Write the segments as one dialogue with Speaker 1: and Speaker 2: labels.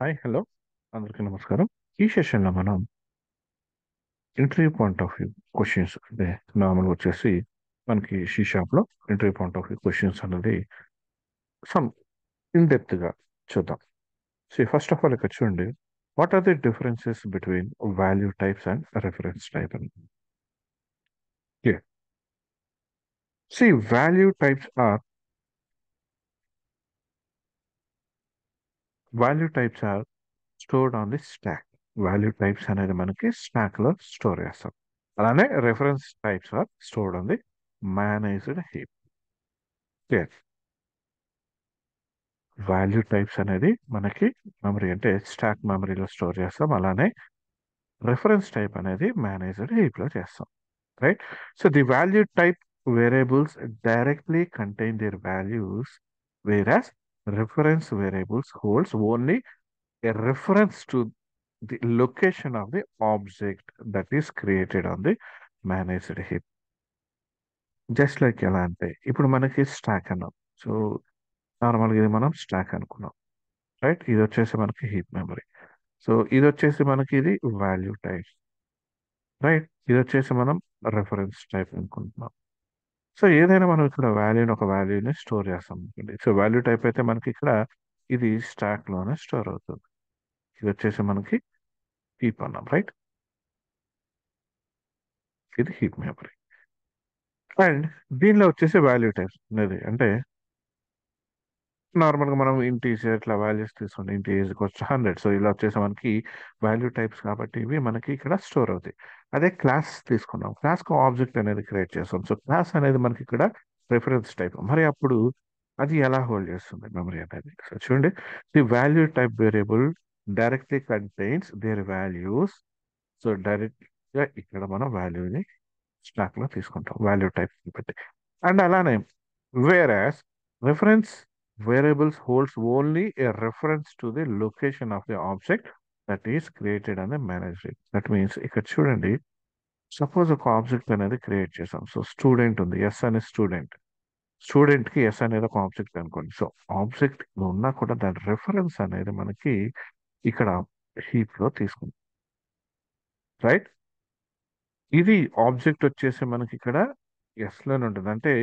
Speaker 1: Hi hello అందరికీ నమస్కారం. ఈ సెషన్లో మనం interview point of view questions అంటే నార్మల్గా వచ్చేసి మనకి షీ షాప్లో interview point of view questions అనేది సమ్ ఇన్ డెప్త్గా చూద్దాం. సో ఫస్ట్ ఆఫ్ ఆల్ ఇక్కడ చూడండి, what are the differences between value types and reference type అని. See value types are stored on the stack. Value types అనేది మనకి stack లో store చేస్తాం. అలానే reference types are stored on the managed heap. Value types అనేది మనకి memory అంటే stock మెమరీలో స్టోర్ చేస్తాం. అలానే రెఫరెన్స్ టైప్ అనేది మేనేజ్డ్ హీప్ లో చేస్తాం. Right. So the value type variables directly contain their values, whereas reference variables holds only a reference to the location of the object that is created on the managed heap. Just like ఎలా అంటే ఇప్పుడు మనకి stock అన్నాం. So నార్మల్గా ఇది మనం stock అనుకున్నాం. Right. ఇది వచ్చేసి మనకి హీప్ మెమరీ. సో ఇది వచ్చేసి మనకి ఇది వాల్యూ టైప్. రైట్. ఇది వచ్చేసి మనం రెఫరెన్స్ టైప్ అనుకుంటున్నాం. సో ఏదైనా మనం ఇక్కడ వాల్యూని ఒక వాల్యూని స్టోర్ చేస్తాం అనుకోండి. సో వాల్యూ టైప్ అయితే మనకి ఇక్కడ ఇది స్టాక్ లోనే స్టోర్ అవుతుంది. ఇది వచ్చేసి మనకి హీప్ అన్నాం. రైట్. ఇది హీప్ మెమరీ. అండ్ దీనిలో వచ్చేసి వాల్యూ టైప్స్ అనేది అంటే నార్మల్గా మనం ఇంటీజర్ ఇట్లా వాల్యూస్ తీసుకుంటే ఇంటీజర్ వచ్చి 100. సో ఇలా వచ్చేసి మనకి వాల్యూ టైప్స్ కాబట్టి ఇవి మనకి ఇక్కడ స్టోర్ అవుతాయి. అదే క్లాస్ తీసుకున్నాం. క్లాస్ కు ఆబ్జెక్ట్ అనేది క్రియేట్ చేస్తాం. సో క్లాస్ అనేది మనకి ఇక్కడ రిఫరెన్స్ టైప్. మరి అప్పుడు అది ఎలా హోల్డ్ చేస్తుంది మెమరీ అనేది. సో చూడండి, the value type variable directly contains their values. So direct గా ఇక్కడ మనం వాల్యూని స్టాక్ లో తీసుకుంటాం వాల్యూ టైప్ బట్టి. అండ్ అలానే వేరాస్ reference variables holds only a reference to the location of the object that is created and managed. That means ఇక్కడ చూడండి, సపోజ్ ఒక ఆబ్జెక్ట్ అనేది క్రియేట్ చేసాం. సో స్టూడెంట్ ఉంది, ఎస్ అనే స్టూడెంట్. స్టూడెంట్ కి ఎస్ అనేది ఒక ఆబ్జెక్ట్ అనుకోండి. సో ఆబ్జెక్ట్ ఉన్నా కూడా దాని రెఫరెన్స్ అనేది మనకి ఇక్కడ హీప్ లో తీసుకుంది. రైట్. ఇది ఆబ్జెక్ట్ వచ్చేసి మనకి ఇక్కడ ఎస్ లోనే ఉంటుంది. అంటే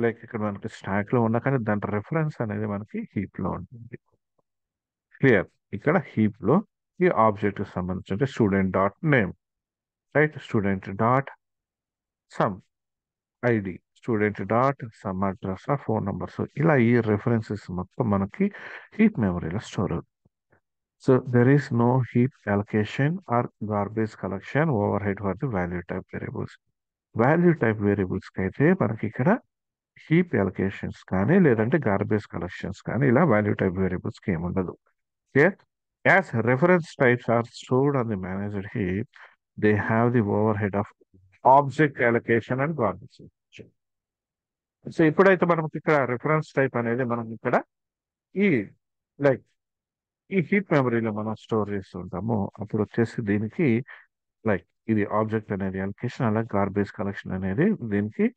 Speaker 1: లైక్ ఇక్కడ మనకి స్టాక్ లో ఉన్నా కానీ దాని రెఫరెన్స్ అనేది మనకి హీప్ లో ఉంటుంది. క్లియర్. ఇక్కడ హీప్ లో ఈ ఆబ్జెక్ట్ కి సంబంధించి student dot name. Right. Student dot some ID, student dot some address ఆ ఫోన్ నంబర్. సో ఇలా ఈ రెఫరెన్సెస్ మొత్తం మనకి హీప్ మెమరీలో స్టోర్ అవుతుంది. So there is no heap allocation or garbage collection overhead for the value type variables. Value type variables కి అయితే మనకి ఇక్కడ హీప్ అలొకేషన్స్ కానీ లేదంటే గార్బేజ్ కలెక్షన్స్ కానీ ఇలా వాల్యూ టైప్ వేరియబుల్స్ కి ఏముండదు. Here, as reference types are stored on the managed heap, they have the overhead of object allocation and garbage collection. So ఇప్పుడైతే మనకి ఇక్కడ రిఫరెన్స్ టైప్ అనేది మనం ఇక్కడ ఈ లైక్ ఈ హీప్ మెమరీలో మనం స్టోర్ చేస్తుంటాము. అప్పుడు వచ్చేసి దీనికి లైక్ ఇది ఆబ్జెక్ట్ అనేది అలొకేషన్, అలాగే గార్బేజ్ కలెక్షన్ అనేది దీనికి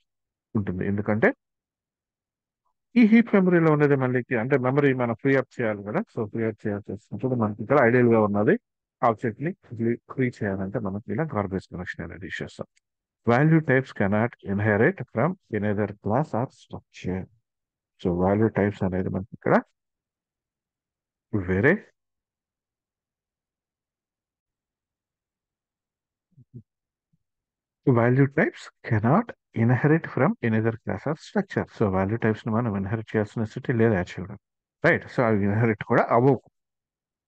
Speaker 1: ఉంటుంది. ఎందుకంటే ఈ హీప్ మెమరీలో ఉన్నది మళ్ళీ అంటే మెమరీ మనం ఫ్రీ అప్ చేయాలి కదా. సో ఫ్రీ అప్ చేయాల్సి వచ్చినప్పుడు మనకి ఇక్కడ ఐడియల్ గా ఉన్నది ఆబ్జెక్ట్ ని ఫ్రీ చేయాలంటే మనకి ఇలా గార్బేజ్ కలెక్షన్ అనేది యూస్ చేస్తాం. Value types cannot inherit from another class or structure. So value types అనేది మనకి ఇక్కడ వేరే value types cannot inherit from another class or structure. So value types ని మనం ఇన్హెరిట్ చేయాల్సిన నెసెసిటీ లేదు యాక్చువల్గా. రైట్. సో అవి ఇన్హెరిట్ కూడా అవ్వవు.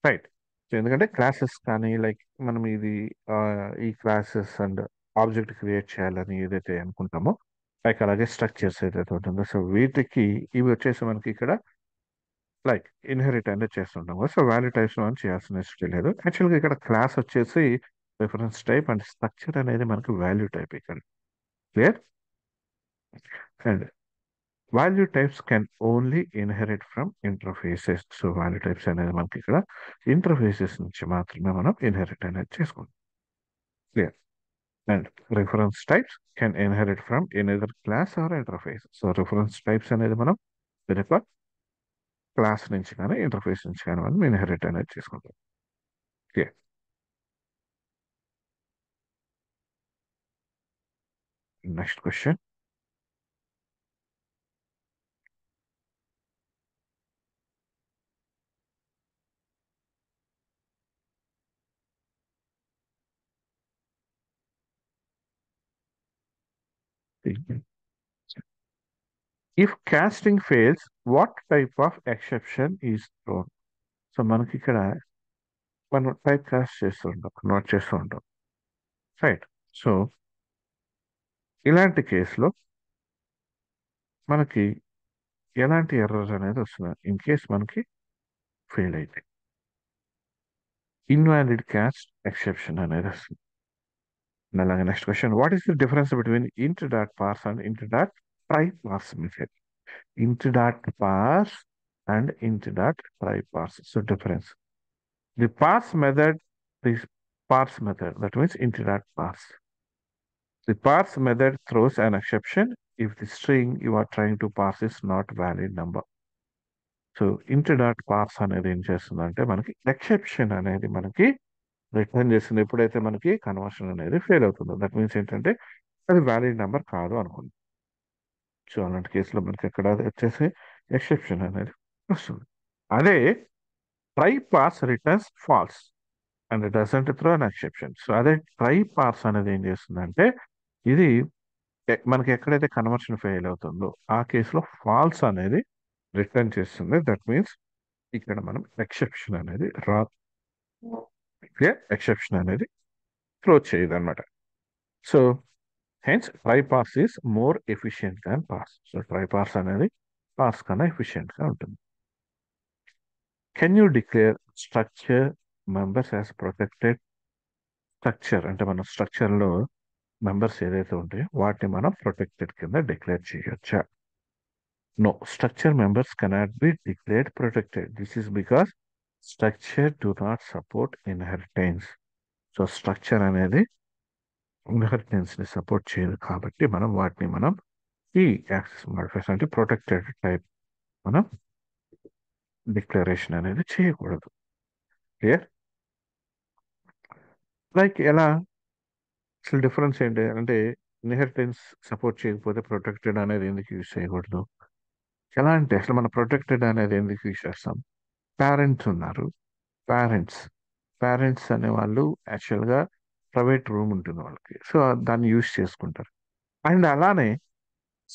Speaker 1: రైట్. సో ఎందుకంటే క్లాసెస్ కానీ లైక్ మనం ఇది ఆ, ఈ క్లాసెస్ అండ్ ఆబ్జెక్ట్ క్రియేట్ చేయాలని ఏదైతే అనుకుంటామో లైక్ అలాగే స్ట్రక్చర్స్ ఏదైతే ఉంటుందో సో వీటికి ఇవి వచ్చేసి మనకి ఇక్కడ లైక్ ఇన్హెరిట్ అనేది చేస్తుంటాం కదా. సో వాల్యూ టైప్స్ మనం చేయాల్సిన నెసెసిటీ లేదు. యాక్చువల్గా ఇక్కడ క్లాస్ వచ్చేసి రిఫరెన్స్ టైప్ అండ్ స్ట్రక్చర్ అనేది మనకి వాల్యూ టైప్ ఇక్కడ. Clear. And value types can only inherit from interfaces. So value types అనేది మనకి ఇక్కడ ఇంటర్ఫేసెస్ నుంచి మాత్రమే మనం ఇన్హెరిట్ అనేది చేసుకుంటాం. Clear. And reference types can inherit from another class or interface. So reference types అనేది మనం వెనుక క్లాస్ నుంచి కానీ ఇంటర్ఫేస్ నుంచి కానీ మనం ఇన్హెరిట్ అనేది చేసుకుంటాం. Okay. Next question. If casting fails what type of exception is thrown? So మనకి ఇక్కడ మనం టైప్ కాస్ట్ చేస్తూ ఉంటాం, నోట్ చేస్తూ ఉంటాం, రైట్? సో ఇలాంటి కేసులో మనకి ఎలాంటి ఎర్రర్ అనేది వస్తుంది ఇన్ కేస్ మనకి ఫెయిల్ అయితే? ఇన్వాలిడ్ కాస్ట్ ఎక్సెప్షన్ అనేది వస్తుంది. అలాగే next question. What is the difference between int dot parse and int dot try parse method? Int dot parse and int dot try parse. So difference. The parse method is parse method. That means int dot parse. The parse method throws an exception if the string you are trying to parse is not valid number. So int dot parse అనేది ఏం చేస్తుందంటే మనకి exception అనేది మనకి return చేస్తుంది ఎప్పుడైతే మనకి conversion అనేది ఫెయిల్ అవుతుందో. దట్ మీన్స్ ఏంటంటే అది వ్యాలిడ్ నెంబర్ కాదు అనుకుంది. సో అలాంటి కేసులో మనకి ఎక్కడ వచ్చేసి ఎక్సెప్షన్ అనేది వస్తుంది. అదే try parse returns false and doesn't throw an exception. So అదే ట్రై పార్స్ అనేది ఏం చేస్తుందంటే ఇది మనకి ఎక్కడైతే కన్వర్షన్ ఫెయిల్ అవుతుందో ఆ కేసులో ఫాల్స్ అనేది రిటర్న్ చేస్తుంది. దట్ మీన్స్ ఇక్కడ మనం ఎక్సెప్షన్ అనేది ఎక్సెప్షన్ అనేది త్రో చేయదు అనమాట. So hence try parse is more efficient than parse. So try parse అనేది పార్స్ కన్నా ఎఫిషియెంట్ గా ఉంటుంది. Can you declare structure members as protected? Structure అంటే మన స్ట్రక్చర్ లో మెంబర్స్ ఏదైతే ఉంటాయో వాటిని మనం ప్రొటెక్టెడ్ కింద డిక్లేర్ చేయొచ్చా? No, structure members cannot be declared protected. This is because structure do not support inheritance. So structure అనేది ఇన్హెరిటెన్స్ ని సపోర్ట్ చేయదు కాబట్టి మనం ఈ యాక్సెస్ మాడిఫైర్స్ అంటే ప్రొటెక్టెడ్ టైప్ మనం డిక్లరేషన్ అనేది చేయకూడదు. క్లియర్? లైక్ ఎలా? అసలు డిఫరెన్స్ ఏంటి అంటే ఇన్హెరిటెన్స్ సపోర్ట్ చేయకపోతే ప్రొటెక్టెడ్ అనేది ఎందుకు యూజ్ చేయకూడదు? ఎలా అంటే అసలు మన ప్రొటెక్టెడ్ అనేది ఎందుకు యూజ్ చేస్తాం? పేరెంట్స్ ఉన్నారు. పేరెంట్స్ పేరెంట్స్ అనే వాళ్ళు యాక్చువల్గా ప్రైవేట్ రూమ్ ఉంటుంది వాళ్ళకి. సో దాన్ని యూజ్ చేసుకుంటారు. అండ్ అలానే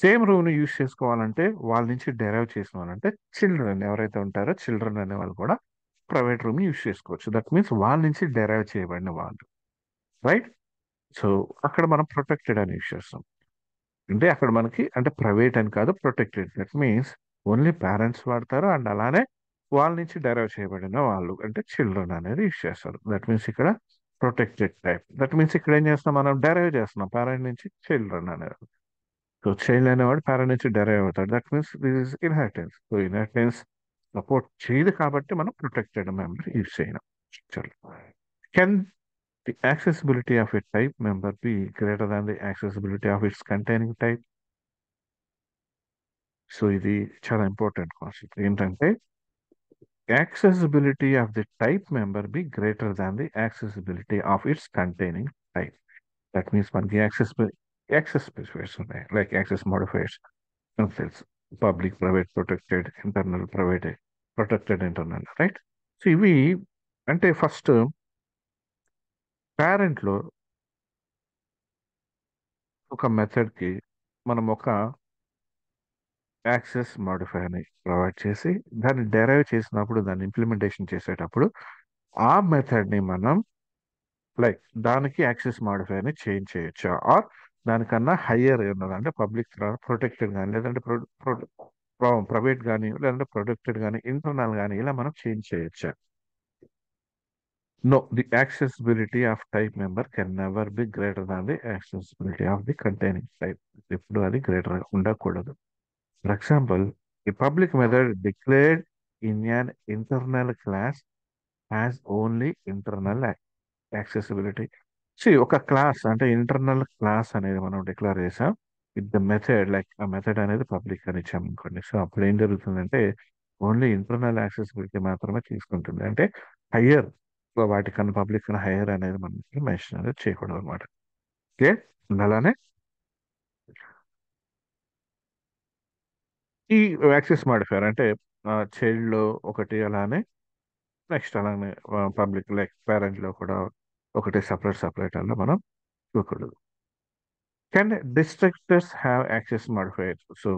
Speaker 1: సేమ్ రూమ్ ని యూజ్ చేసుకోవాలంటే వాళ్ళ నుంచి డెరైవ్ చేసిన వాళ్ళంటే చిల్డ్రన్ ఎవరైతే ఉంటారో చిల్డ్రన్ అనే వాళ్ళు కూడా ప్రైవేట్ రూమ్ యూజ్ చేసుకోవచ్చు. దట్ మీన్స్ వాళ్ళ నుంచి డెరైవ్ చేయబడిన వాళ్ళు, రైట్? సో అక్కడ మనం ప్రొటెక్టెడ్ అని యూజ్ చేస్తాం. అంటే అక్కడ మనకి అంటే ప్రైవేట్ అని కాదు, protected. That means only parents వాడతారు అండ్ అలానే వాళ్ళ నుంచి డెరైవ్ చేయబడిన వాళ్ళు అంటే చిల్డ్రన్ అనేది యూజ్ చేస్తారు. దట్ మీన్స్ ఇక్కడ ప్రొటెక్టెడ్ టైప్. దట్ మీన్స్ ఇక్కడ ఏం చేస్తున్నాం, మనం డెరైవ్ చేస్తున్నాం పేరెంట్ నుంచి చిల్డ్రన్ అనేది. సో చైల్డ్ అనేవాడు పేరెంట్ నుంచి డెరైవ్ అవుతాడు. That means this is inheritance. So inheritance support చేయదు కాబట్టి మనం ప్రొటెక్టెడ్ మెంబర్ యూజ్ చేయడం. Can the accessibility of a type member be greater than the accessibility of its containing type? So ఇది చాలా important concept. ఏంటంటే accessibility of the type member be greater than the accessibility of its containing type. That means మనకి access specifiers ఉన్నాయి, like access modifiers తెలుసు, public, private, protected, internal, private, protected, internal, right? So ఇవి అంటే first పేరెంట్లో ఒక మెథడ్కి మనం ఒక access మాడిఫైయర్ని provide చేసి దాన్ని డెరైవ్ చేసినప్పుడు దాన్ని ఇంప్లిమెంటేషన్ చేసేటప్పుడు ఆ మెథడ్ని మనం లైక్ దానికి యాక్సెస్ మాడిఫైయర్ని చేంజ్ చేయొచ్చా? ఆర్ దానికన్నా హయ్యర్ ఉన్నది అంటే పబ్లిక్ ప్రొటెక్టెడ్ కానీ లేదంటే ప్రైవేట్ కానీ లేదంటే ప్రొటెక్టెడ్ కానీ ఇంటర్నల్ కానీ ఇలా మనం చేంజ్ చేయొచ్చా? No, the accessibility of type member can never be greater than the accessibility of the containing type. ఎప్పుడు అది గ్రేటర్ ఉండకూడదు. ఫర్ ఎగ్జాంపుల్, ఈ public method declared in an internal class has only internal accessibility. ఒక class అంటే internal class అనేది మనం declare చేసాం with the method, like ఆ మెథడ్ అనేది పబ్లిక్ అని ఇచ్చాం అనుకోండి. సో అప్పుడు ఏం జరుగుతుందంటే ఓన్లీ ఇంటర్నల్ యాక్సెసిబిలిటీ మాత్రమే తీసుకుంటుంది. అంటే హయ్యర్, వాటికన్నా పబ్లిక్ కన్నా హయ్యర్ అనేది మనకి మెన్షన్ అనేది చేయకూడదు అనమాట. ఓకే. అలానే ఈ యాక్సెస్ మాడిఫైయర్ అంటే చైల్డ్ లో ఒకటి, అలానే నెక్స్ట్ అలానే పబ్లిక్ లైక్ పేరెంట్ లో కూడా ఒకటి సపరేట్ సపరేట్ అలా మనం చూడకూడదు. Can destructors have access modifiers? So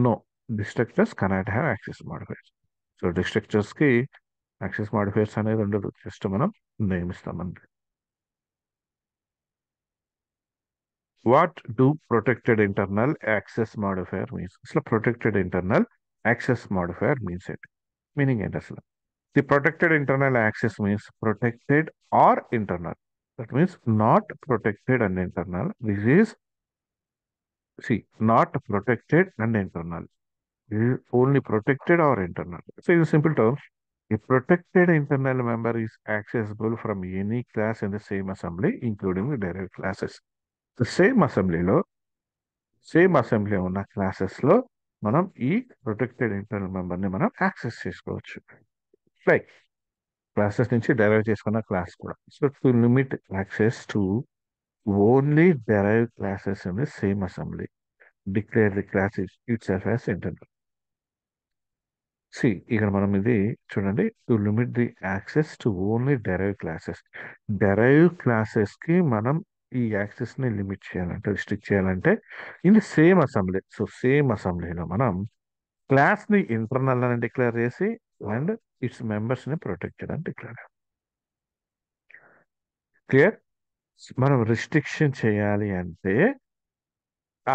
Speaker 1: no, destructors cannot have access modifiers. So destructors కి యాక్సెస్ మాడిఫైయర్స్ అనేది ఉండదు, జస్ట్ మనం నియమిస్తాం అంతే. What do protected internal access modifier means? అసలు protected internal access modifier means ఏంటి? మీనింగ్ ఏంటి అసలు? The protected internal access means protected or internal. That means not protected and internal. This is see not protected and internal. Is only protected or internal. So in simple terms, a protected internal member is accessible from any class in the same assembly, including the derived classes. The same assembly ఉన్న classes లో మనం ఈ protected internal member ని మనం access చేసుకోవచ్చు. Like classes నుంచి derive చేసుకున్న class కూడా. So to limit access to only derive classes in the same assembly, declare the class itself as internal. See ఇక్కడ మనం ఇది చూడండి, to limit the access to only derive classes. Derive classes కి మనం ఈ access ని limit చేయాలంటే, restrict చేయాలంటే in the same assembly. So same అసెంబ్లీలో మనం క్లాస్ ని ఇంటర్నల్ అని డిక్లేర్ చేసి అండ్ ఇట్స్ మెంబర్స్ ని ప్రొటెక్టెడ్ అని డిక్లేర్. క్లియర్? మనం రిస్ట్రిక్షన్ చేయాలి అంటే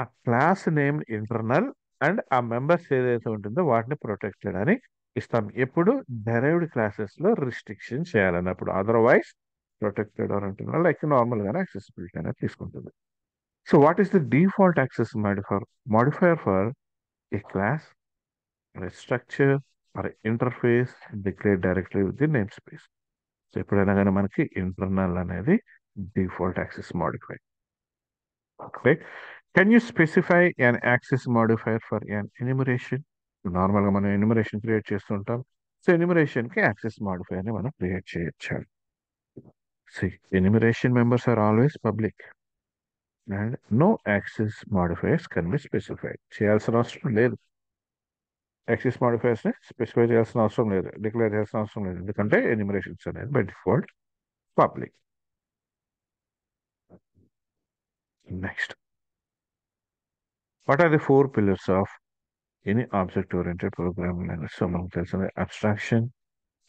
Speaker 1: ఆ క్లాస్ నేమ్ ఇంటర్నల్ అండ్ ఆ మెంబర్స్ ఏదైతే ఉంటుందో వాటిని ప్రొటెక్టెడ్ అని ఇస్తాం. ఎప్పుడు డెరైవ్డ్ క్లాసెస్ లో రిస్ట్రిక్షన్ చేయాలన్నప్పుడు. అదర్వైజ్ ప్రొటెక్టెడ్ అని అంటున్నారు, లైక్ నార్మల్ గానే యాక్సెసిబిలిటీ అనేది తీసుకుంటుంది. So what is the default access modifier for a class, structure or interface declare directly with the namespace? So ఎప్పుడైనా కానీ మనకి ఇంటర్నల్ అనేది default access modifier. Right? Can you specify an access modifier for an enumeration? నార్మల్గా మనం enumeration create చేస్తుంటాం. So enumeration కి access modifier ని మనం క్రియేట్ చేయొచ్చు. See enumeration members are always public and no access modifiers can be specified. చేయాల్సిన అవసరం లేదు. యాక్సెస్ మాడిఫైర్స్ ని స్పెసిఫై చేయాల్సిన అవసరం లేదు, డిక్లేర్ చేయాల్సిన అవసరం లేదు, ఎందుకంటే ఎన్యూమరేషన్స్ అనేది by default public. Next, what are the 4 pillars of any object oriented programming language? So మనకు తెలిసిన abstraction,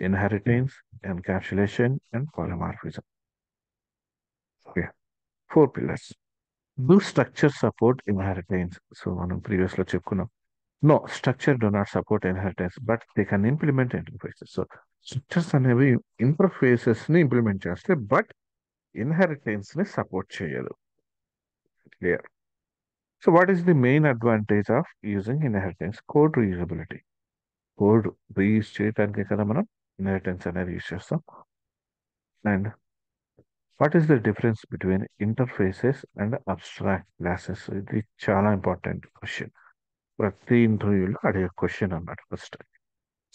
Speaker 1: inheritance, encapsulation and polymorphism. Okay, 4 pillars. Do structure support inheritance? So మనం ప్రీవియస్ లో చెప్పుకున్నాం. No, structure do not support inheritance but they can implement interfaces. So structures అనేవి interfaces ని implement చేస్తే but inheritance ని support చేయదు. Clear? So what is the main advantage of using inheritance? Code reusability. Code reuse చేయడానికే కదా మనం inheritance అనేది use చేస్తాం. And what is the difference between interfaces and abstract classes? ఇది చాలా ఇంపార్టెంట్ క్వశ్చన్, ప్రతి ఇంటర్వ్యూలో అడిగే క్వశ్చన్ అన్నమాట first.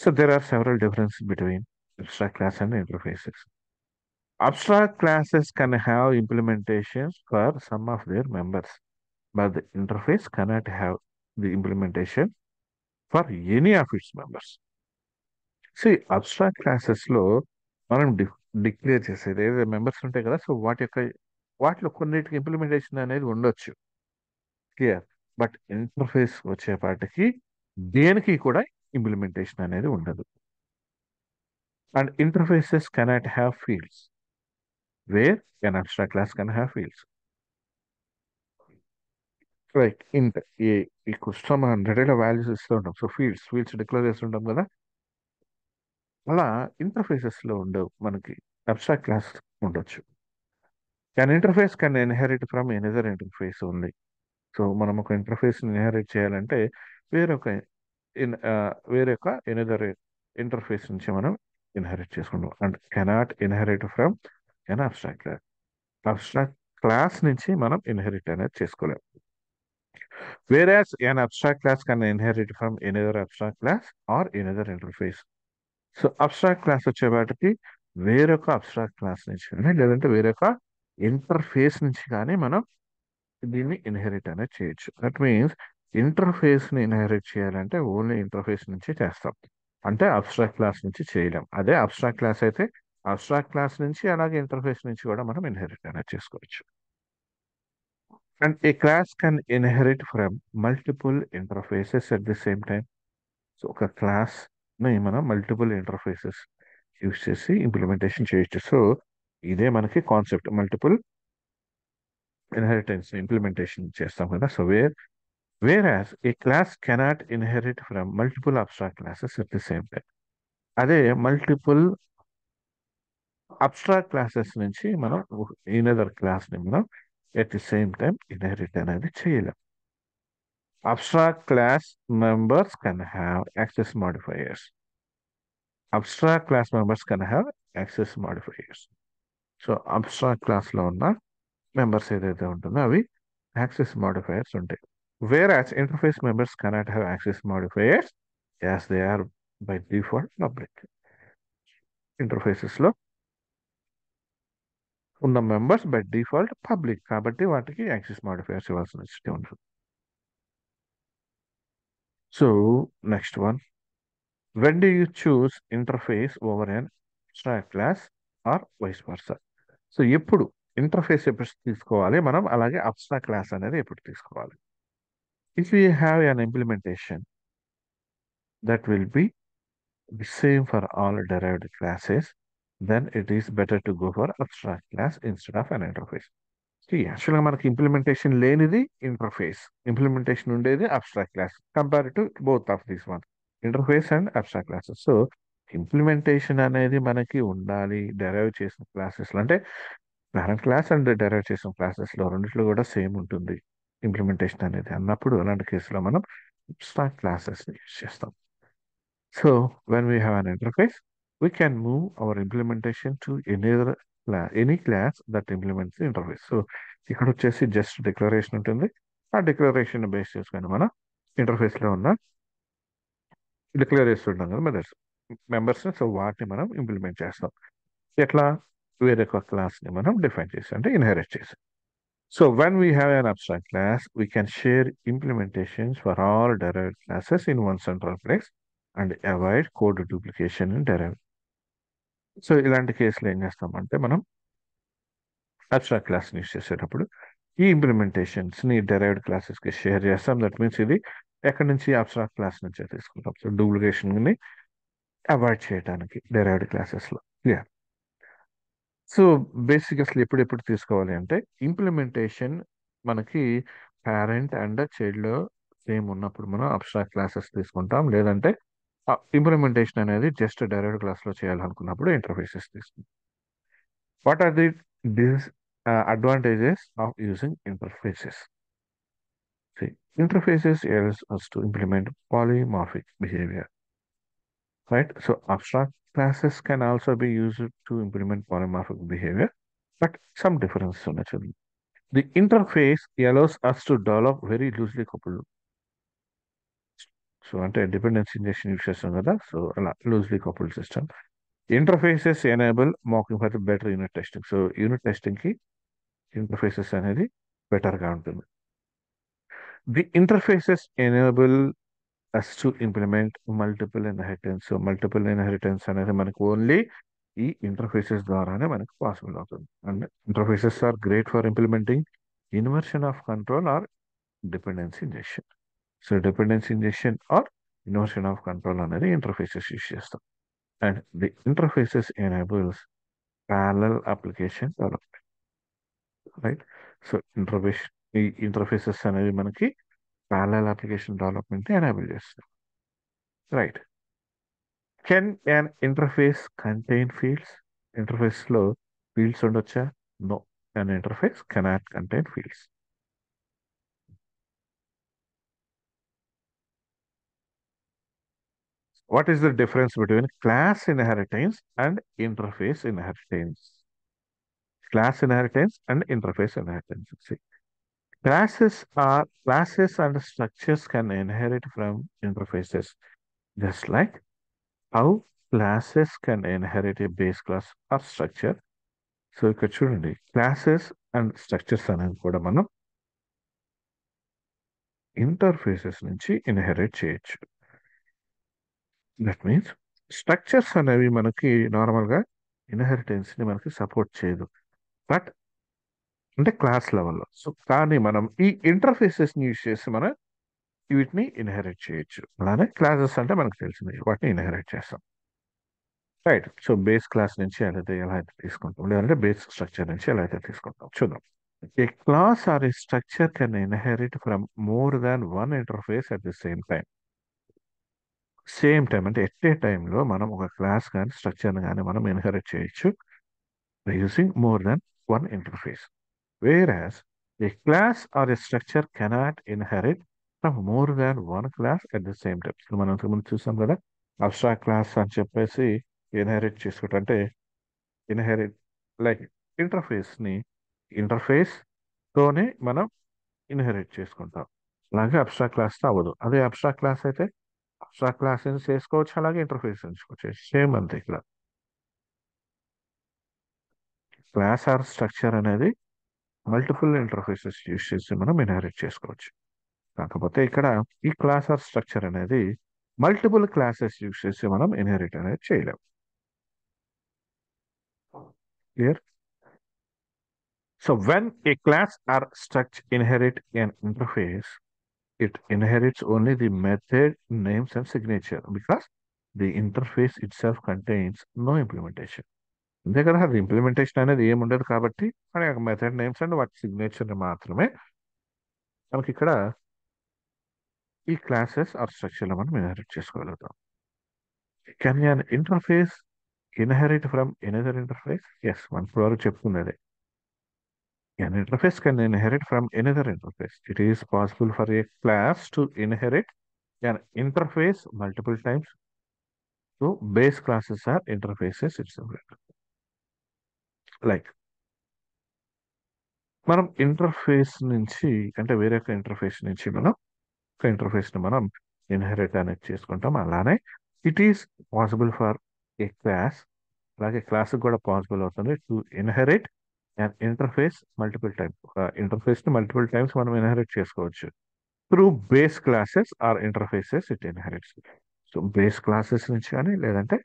Speaker 1: So there are several difference between abstract class and interfaces. Abstract classes can have implementations for some of their members, but the interface cannot have the implementation for any of its members. See, abstract classes లో మనం declare చేసేది ఏదైతే members ఉంటాయి కదా, so వాటిలో కొన్నిటికి implementation అనేది ఉండొచ్చు. క్లియర్? బట్ ఇంటర్ఫేస్ వచ్చేపాటికి దేనికి కూడా ఇంప్లిమెంటేషన్ అనేది ఉండదు. And interfaces cannot have fields where an abstract class can have fields. Like int ఈ క్వశ్చన్ మనం డేటా వాల్యూస్ ఇస్తూ ఉంటాం. సో ఫీల్డ్స్ డిక్లేర్ చేస్తుంటాం కదా, అలా ఇంటర్ఫేసెస్ లో ఉండవు, మనకి అబ్స్ట్రాక్ట్ క్లాస్ ఉండొచ్చు. Can interface can inherit from another interface ఉంది. సో మనం ఒక ఇంటర్ఫేస్ ఇన్హెరిట్ చేయాలంటే వేరొక వేరొక ఎనదర్ ఇంటర్ఫేస్ నుంచి మనం ఇన్హెరిట్ చేసుకుంటాం. And cannot inherit from an abstract class. Abstract class నుంచి మనం ఇన్హెరిట్ అనేది చేసుకోలేము. Whereas an abstract class can inherit from another abstract class or another interface. సో అబ్స్ట్రాక్ట్ క్లాస్ వచ్చేవాటికి వేరొక అబ్స్ట్రాక్ట్ క్లాస్ నుంచి కానీ లేదంటే వేరొక ఇంటర్ఫేస్ నుంచి కానీ మనం దీన్ని ఇన్హెరిట్ అనేది చేయొచ్చు. దట్ మీన్స్ ఇంటర్ఫేస్ ని ఇన్హెరిట్ చేయాలంటే ఓన్లీ ఇంటర్ఫేస్ నుంచి చేస్తాం. అంటే అబ్స్ట్రాక్ట్ క్లాస్ నుంచి చేయలేం. అదే అబ్స్ట్రాక్ట్ క్లాస్ అయితే అబ్స్ట్రాక్ట్ క్లాస్ నుంచి అలాగే ఇంటర్ఫేస్ నుంచి కూడా మనం ఇన్హెరిట్ అనేది చేసుకోవచ్చు. And A class can inherit from multiple interfaces at the same time. So ఒక క్లాస్ ని మనం మల్టిపుల్ ఇంటర్ఫేసెస్ యూస్ చేసి ఇంప్లిమెంటేషన్ చేయొచ్చు. సో ఇదే మనకి కాన్సెప్ట్ మల్టిపుల్ ఇన్హెరిటెన్స్ ఇంప్లిమెంటేషన్ చేస్తాం కదా. So whereas a class cannot inherit from multiple abstract classes at the same time. అదే మల్టిపుల్ అబ్స్ట్రాక్ట్ క్లాసెస్ నుంచి మనం ఇనదర్ క్లాస్ ని మనం at the same time inherit అనేది చేయలేం. Abstract class members can have access modifiers. Abstract class members can have access modifiers. So abstract class లో ఉన్న members ఏదైతే ఉంటుందో అవి యాక్సెస్ మాడిఫైయర్స్ ఉంటాయి. Whereas interface members cannot have access modifiers as they are by default public. Interfaces లో ఉన్న members by default public కాబట్టి వాటికి యాక్సెస్ మాడిఫైయర్స్ ఇవ్వాల్సిన అవసరం ఉంటుంది. So next one, when do you choose interface over an abstract class or vice versa? So ఎప్పుడు interface ఎప్పుడు తీసుకోవాలి మనం, అలాగే అబ్స్ట్రాక్ట్ క్లాస్ అనేది ఎప్పుడు తీసుకోవాలి? If you have an implementation that will be the same for all derived classes, then it is better to go for abstract class instead of an interface. యాక్చువల్గా మనకి ఇంప్లిమెంటేషన్ లేనిది ఇంటర్ఫేస్, ఇంప్లిమెంటేషన్ ఉండేది abstract class. Compare to both of these one, interface and abstract classes. So implementation అనేది మనకి ఉండాలి derive చేసిన క్లాసెస్లో. అంటే పేరెంట్ క్లాస్ అండ్ డెరైవ్ చేసిన క్లాసెస్లో రెండిట్లో కూడా సేమ్ ఉంటుంది ఇంప్లిమెంటేషన్ అనేది అన్నప్పుడు, అలాంటి కేసులో మనం అబ్స్ట్రాక్ట్ క్లాసెస్ యూజ్ చేస్తాం. So when we have an interface, we can move our implementation to any class that implements the interface. So ఇక్కడ వచ్చేసి జస్ట్ డిక్లరేషన్ ఉంటుంది. ఆ డిక్లరేషన్ బేస్ చేసుకొని మనం ఇంటర్ఫేస్ లో ఉన్న డిక్లేర్ చేస్తుంటాం కదా మెంబర్స్. సో వాటిని మనం ఇంప్లిమెంట్ చేస్తాం. ఎట్లా? వేరొక క్లాస్ ని మనం డిఫైన్ చేసి అంటే ఇన్హెరిట్ చేసి. So when we have an abstract class, we can share implementations for all derived classes in one central place and avoid code duplication in derived. So ఇలాంటి కేసులో ఏం చేస్తామంటే మనం అబ్స్ట్రాక్ట్ క్లాస్ యూస్ చేసేటప్పుడు ఈ ఇంప్లిమెంటేషన్స్ ని derived classes కి share చేస్తాం. దట్ మీన్స్ ఇది ఎక్కడి నుంచి అబ్స్ట్రాక్ట్ క్లాస్ నుంచే తీసుకుంటాం. సో డూప్లికేషన్ ని అవాయిడ్ చేయడానికి డెరైవ్డ్ క్లాసెస్ లో. సో బేసిక్ అసలు ఎప్పుడెప్పుడు తీసుకోవాలి అంటే ఇంప్లిమెంటేషన్ మనకి పేరెంట్ అండ్ చైల్డ్ లో సేమ్ ఉన్నప్పుడు మనం అబ్స్ట్రాక్ట్ క్లాసెస్ తీసుకుంటాం. లేదంటే ఇంప్లిమెంటేషన్ అనేది జస్ట్ డైరెక్ట్ క్లాస్ లో చేయాలనుకున్నప్పుడు ఇంటర్ఫేసెస్ తీసుకుంటాం. What are the disadvantages of using interfaces? Interfaces helps us to implement polymorphic behavior, right? So abstract classes can also be used to implement polymorphic behavior, but some differences ఉన్నది. The interface allows us to develop very loosely coupled. So అంటే dependency injection use చేస్తాం కదా, so అలా loosely coupled system. Interfaces enable mocking for better unit testing. So unit testing కి interfaces అనేది better గా ఉంటుంది. The interfaces enable us to implement multiple inheritance. So multiple inheritance అనేది మనకు ఓన్లీ ఈ ఇంటర్ఫేసెస్ ద్వారానే మనకు పాసిబుల్ అవుతుంది. And interfaces are great for implementing inversion of control or dependency injection. So dependency injection or inversion of control అనేది interfaces use చేస్తాం. And the interfaces enables parallel application development, right? So ఈ interfaces అనేవి మనకి parallel application development enable చేస్తాం, right? Can an interface contain fields? Interface లో fields ఉండొచ్చా? No, an interface cannot contain fields. What is the difference between class inheritance and interface inheritance? Class inheritance and interface inheritance. See, classes and structures can inherit from interfaces, just like how classes can inherit a base class or structure. So ఇక్కడ చూడండి classes and structures అనేవి కూడా మనం interfaces నుంచి inherit చేయొచ్చు. That means structures అనేవి మనకి నార్మల్గా ఇన్హెరిటెన్స్ ని మనకి సపోర్ట్ చేయదు, బట్ అంటే క్లాస్ లెవెల్లో. సో కానీ మనం ఈ ఇంటర్ఫేసెస్ ని యూజ్ చేసి మనం వీటిని ఇన్హెరిట్ చేయొచ్చు. అలానే క్లాసెస్ అంటే మనకు తెలిసింది, వాటిని ఇన్హెరిట్ చేస్తాం. రైట్. సో బేస్ క్లాస్ నుంచి ఎలా అయితే తీసుకుంటాం, లేదంటే బేస్ స్ట్రక్చర్ నుంచి ఎలా అయితే తీసుకుంటాం చూద్దాం. A class or a structure can inherit from more than one interface at the same time. Same time అంటే ఎట్ ఏ టైంలో మనం ఒక క్లాస్ కానీ స్ట్రక్చర్ని కానీ మనం ఇన్హెరిట్ చేయొచ్చు using more than one interface. Whereas a class or a structure cannot inherit from more than one class at the same time. So మనం ఇంతకుముందు చూసాం కదా, అబ్స్ట్రాక్ట్ క్లాస్ అని చెప్పేసి ఇన్హెరిట్ చేసుకుంటా అంటే ఇన్హెరిట్ లైక్ ఇంటర్ఫేస్ని ఇంటర్ఫేస్ తోనే మనం ఇన్హెరిట్ చేసుకుంటాం. అలాగే అబ్స్ట్రాక్ట్ క్లాస్తో అవ్వదు. అదే అబ్స్ట్రాక్ట్ క్లాస్ అయితే అబ్స్ట్రాక్ట్ క్లాస్ నుంచి చేసుకోవచ్చు, అలాగే ఇంటర్ఫేస్ ఎంచుకోవచ్చు. సేమ్ అంతే ఇక్కడ. క్లాస్ ఆర్ స్ట్రక్చర్ అనేది మల్టిపుల్ ఇంటర్ఫేసెస్ యూస్ చేసి మనం ఇన్హెరిట్ చేసుకోవచ్చు. కాకపోతే ఇక్కడ ఈ క్లాస్ ఆర్ స్ట్రక్చర్ అనేది మల్టిపుల్ క్లాసెస్ యూస్ చేసి మనం ఇన్హెరిట్ అనేది చేయలేం. Clear? So when a class or structure inherit an interface, it inherits only the method names and signature because the interface itself contains no implementation. అంతే కదా, అది implementation అనేది ఏముండదు కాబట్టి మన మెథడ్ నేమ్స్ అండ్ వాటి సిగ్నేచర్ మాత్రమే మనకి ఇక్కడ ఈ క్లాసెస్ ఆర్ స్ట్రక్చర్లో మనం ఇన్హెరిట్ చేసుకోగలుగుతాం. Can an interface inherit from another interface? Yes, మన వరకు చెప్పుకున్నదే. An interface can inherit from another interface. It is possible for a class to inherit an interface multiple times. So base classes are interfaces itself. Like మనం interface నుంచి అంటే వేరే ఒక interface నుంచి మనం ఒక ఇంటర్ఫేస్ ని మనం ఇన్హెరిట్ అనేది చేసుకుంటాం. అలానే it is possible for a class, అలాగే క్లాస్ కూడా పాసిబుల్ అవుతుంది to inherit and interface multiple times. ఒక ఇంటర్ఫేస్ ని మల్టిపుల్ టైమ్స్ మనం ఇన్హెరిట్ చేసుకోవచ్చు through base classes or interfaces it inherits. So base classes నుంచి కానీ లేదంటే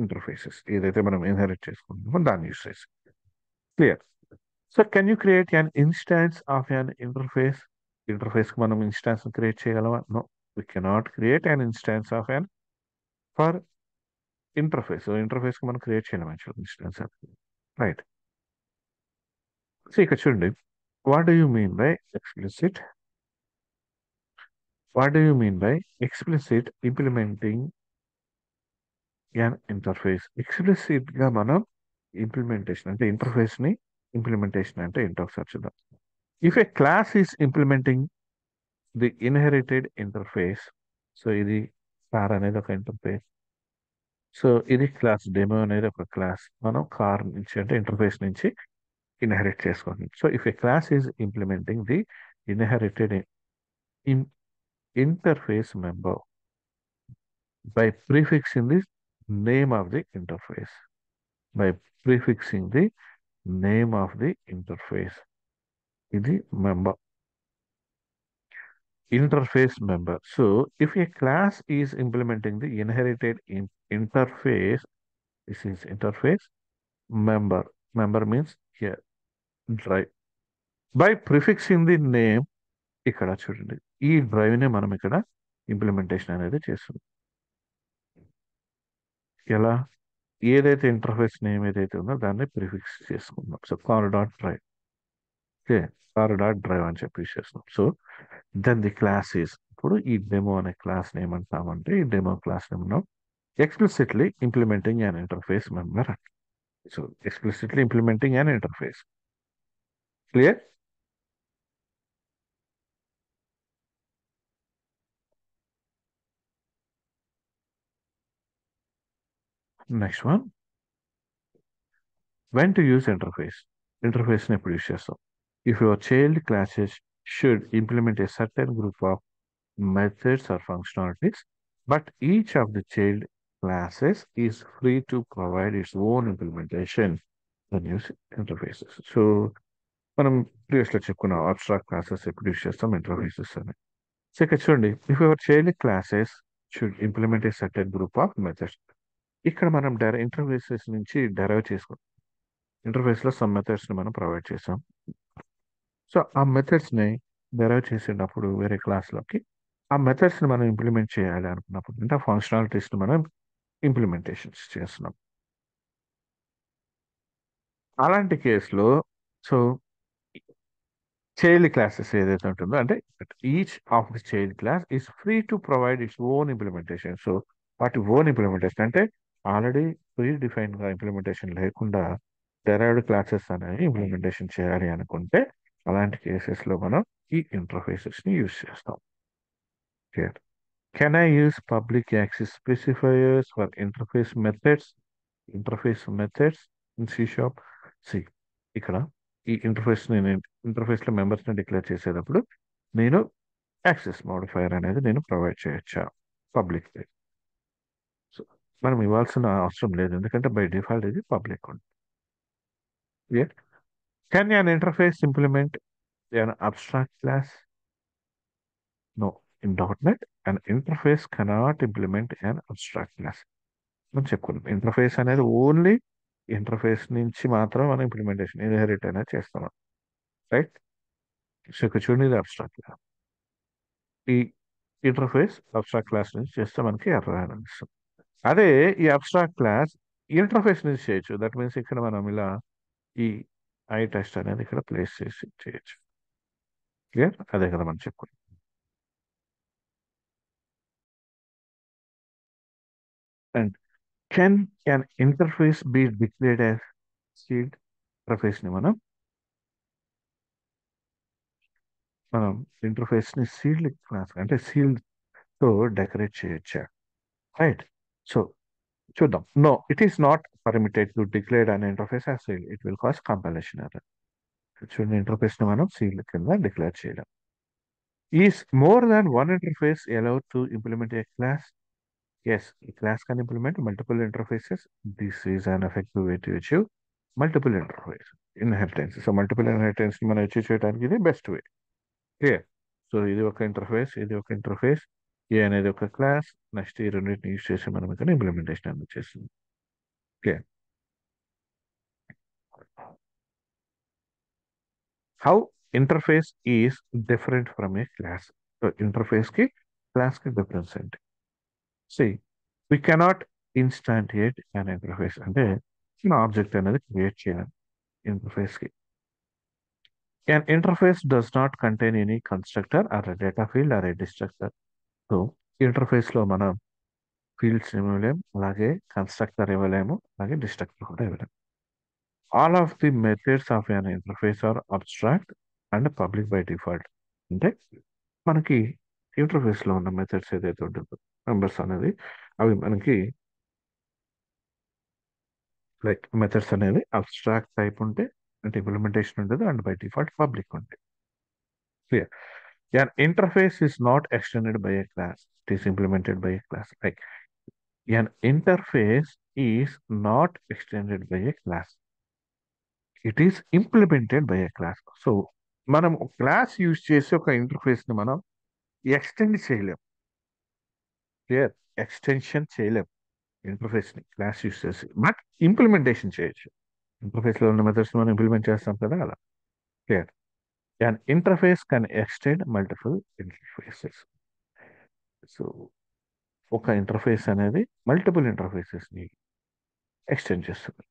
Speaker 1: ఇంటర్ఫేసెస్ ఏదైతే మనం ఇన్హెరిట్ చేసుకుంటామో దాన్ని యూస్ చేసి. Clear? So can you create an instance of an interface? Interface కి మనం ఇన్స్టాన్స్ క్రియేట్ చేయగలమా? No, we cannot create an instance of an for interface. Interface కి మనం క్రియేట్ చేయలేము యాక్చువల్ ఇన్స్టాన్స్. రైట్. సో ఇక్కడ చూడండి, what do you mean by explicit? What do you mean by explicit implementing an interface? Explicit గా మనం implementation అంటే interface ని implementation అంటే ఏంటో ఒకసారి చూద్దాం. If A class is implementing the inherited interface, so ఇది కార్ అనేది ఒక ఇంటర్ఫేస్, సో ఇది క్లాస్ డెమో అనేది ఒక క్లాస్ మనం కార్ నుంచి అంటే ఇంటర్ఫేస్ నుంచి ఇన్హెరిట్ చేసుకోండి. So if A class is implementing the inherited interface member by prefixing the name of the interface. By prefixing the name of the interface. ఇది member. Interface member. So if a class is implementing the inherited interface, this is interface member. Member means here, drive. By prefixing the name, ఇక్కడ చూడండి ఈ drive ని మనం ఇక్కడ implementation అనేది చేస్తుంది. ఎలా? ఏదైతే ఇంటర్ఫేస్ నేమ్ ఏదైతే ఉందో దాన్ని ప్రిఫిక్స్ చేసుకుందాం. So car dot drive. Okay, car dot drive అని చెప్పి చేస్తున్నాం. So then the class is, ఇప్పుడు ఈ డెమో అనే క్లాస్ ఏమంటామంటే ఈ డెమో క్లాస్ మనం explicitly implementing an interface member. So explicitly implementing an interface. Clear? Next one, when to use interface. ఇంటర్ఫేస్ని ఎప్పుడు యూస్ చేస్తాం? If your child classes should implement a certain group of methods or functionalities, but each of the child classes is free to provide its own implementation and use interfaces. So మనం previous లో చెప్పుకున్నాం abstract classes ఎప్పుడు use చేస్తాం interfaces అని. So ఇక్కడ చూడండి, if your child classes should implement a certain group of methods. ఇక్కడ మనం ఇంటర్ఫేసెస్ నుంచి డెరైవ్ చేసుకుంటాం. ఇంటర్ఫేస్ లో సమ్ మెథడ్స్ ని మనం ప్రొవైడ్ చేసాం. సో ఆ మెథడ్స్ ని డెరైవ్ చేసేటప్పుడు వేరే క్లాస్ లోకి ఆ మెథడ్స్ ని మనం ఇంప్లిమెంట్ చేయాలి అనుకున్నప్పుడు అంటే ఆ ఫంక్షనాలిటీస్ ని మనం ఇంప్లిమెంటేషన్స్ చేస్తున్నాం. అలాంటి కేసులో సో చైల్డ్ క్లాసెస్ ఏదైతే ఉంటుందో అంటే each of the child class is free to provide its own implementation. So వాటి ఓన్ ఇంప్లిమెంటేషన్ అంటే ఆల్రెడీ ప్రీ డిఫైన్ గా ఇంప్లిమెంటేషన్ లేకుండా డెరైవ్డ్ క్లాసెస్ అనేవి ఇంప్లిమెంటేషన్ చేయాలి అనుకుంటే అలాంటి కేసెస్ లో మనం ఈ ఇంటర్ఫేసెస్ ని యూజ్ చేస్తాం. Can I use public access specifiers for interface methods in C sharp? See ఇక్కడ ఈ ఇంటర్ఫేస్ లో మెంబర్స్ ని డిక్లేర్ చేసేటప్పుడు నేను యాక్సెస్ మోడిఫైయర్ అనేది నేను ప్రొవైడ్ చేయొచ్చా పబ్లిక్? సో మనం ఇవ్వాల్సిన అవసరం లేదు, ఎందుకంటే బై డిఫాల్ట్ ఇది పబ్లిక్ ఉంటుంది. Can an interface implement an abstract class? No. In .NET, an interface cannot implement an abstract class. మనం చెప్పుకున్నాం ఇంటర్ఫేస్ అనేది ఓన్లీ ఇంటర్ఫేస్ నుంచి మాత్రం మనం ఇంప్లిమెంటేషన్ ఇన్హెరిట్ అనేది చేస్తాం, రైట్? సో ఇక్కడ చూడండి, ఇది అబ్స్ట్రాక్ట్ క్లాస్. ఈ ఇంటర్ఫేస్ అబ్స్ట్రాక్ట్ క్లాస్ నుంచి చేస్తే మనకి ఎర్రర్ అని అనిపిస్తుంది. అదే ఈ అబ్స్ట్రాక్ట్ క్లాస్ ఇంటర్ఫేస్ నుంచి చేయొచ్చు. దట్ మీన్స్ ఇక్కడ మనం ఇలా ఈ ఐ టెస్ట్ అనేది ఇక్కడ ప్లేస్ చేసి చేయొచ్చు. క్లియర్? అదే కదా మనం చెప్పుకున్నాం. And can an interface be declared as sealed? Interface ని మనం ఇంటర్ఫేస్ ని సీల్డ్ క్లాస్ అంటే సీల్డ్ తో డెకరేట్ చేయొచ్చా, రైట్? సో చూద్దాం. No, it is not permitted to declare an interface as sealed. It will cause compilation error. చూడండి, interface ని మనం సీల్డ్ కింద డిక్లేర్ చేయలేం. Is more than one interface allowed to implement a class? Yes, a class can implement multiple interfaces. This is an effective way to achieve multiple interface inheritance. So multiple inheritance ని మనం achieve చేయడానికి ఇది best way. Clear? So ఇది ఒక interface, ఇది ఒక interface, ఏ అనేది ఒక క్లాస్. నెక్స్ట్ ఈ రెండింటిని యూజ్ చేసి మనం ఇక్కడ ఇంప్లిమెంటేషన్ అనేది చేస్తుంది. Clear? How interface is different from A class? So interface కి క్లాస్ కి డిఫరెన్స్ ఏంటి? See, we cannot instantiate an interface. అంటే చిన్న ఆబ్జెక్ట్ అనేది క్రియేట్ చేయాలి ఇంటర్ఫేస్ కి. An interface does not contain any constructor or a data field or a destructor. So interface లో మనం ఫీల్డ్స్ ఇవ్వలేము, అలాగే కన్స్ట్రక్టర్ ఇవ్వలేము, అలాగే డిస్ట్రక్టర్ కూడా ఇవ్వలేము. All of the methods of an interface are abstract and public by default. అంటే మనకి ఇంటర్ఫేస్ లో ఉన్న మెథడ్స్ ఏదైతే ఉంటుందో మెంబర్స్ అనేది అవి మనకి లైక్ మెథడ్స్ అనేది అబ్స్ట్రాక్ట్ టైప్ ఉంటే అంటే ఇంప్లిమెంటేషన్ ఉంటుంది, అండ్ బై డిఫాల్ట్ పబ్లిక్ ఉంటాయి. Clear? An interface is not extended by a class. It is implemented by a class. Like an interface is not extended by a class. It is implemented by a class. So మనం class use చేసి ఒక interface ని మనం extend చేయలేం. Clear? Extension చేయలేం interface ని class use చేసి, but implementation చేయొచ్చు. ఇంటర్ఫేస్ లో ఉన్న మెథడ్స్ మనం ఇంప్లిమెంట్ చేస్తాం కదా, అలా. Clear? An interface can extend multiple interfaces. So ఒక ఇంటర్ఫేస్ అనేది మల్టిపుల్ ఇంటర్ఫేసెస్ ని ఎక్స్టెండ్ చేస్తుంది.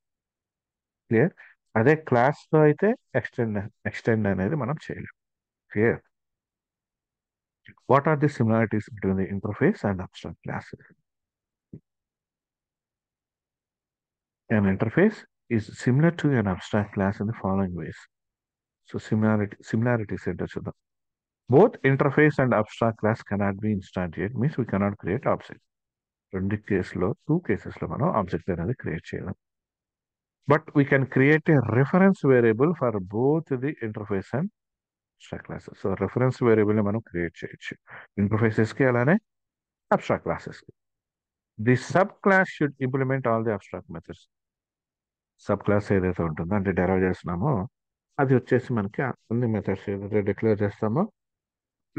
Speaker 1: క్లియర్? అదే క్లాస్ లో అయితే ఎక్స్టెండ్ అనేది మనం చేయలేం. Clear? What are the similarities between the interface and abstract classes? An interface is similar to an abstract class in the following ways. So similarities ఏంటో చూద్దాం. Both interface and abstract class cannot be instantiated, means we cannot create object. Two కేసెస్లో మనం object అనేది create చేయలేం. But we can create a reference variable for both the interface and abstract classes. So reference variable ని మనం create చేయొచ్చు interfaces కి, అలానే abstract classes కి. The sub class should implement all the abstract methods. Sub class ఏదైతే ఉంటుందో అంటే derive చేస్తున్నామో అది వచ్చేసి మనకి అన్ని మెథడ్స్ ఏదైతే డిక్లేర్ చేస్తామో,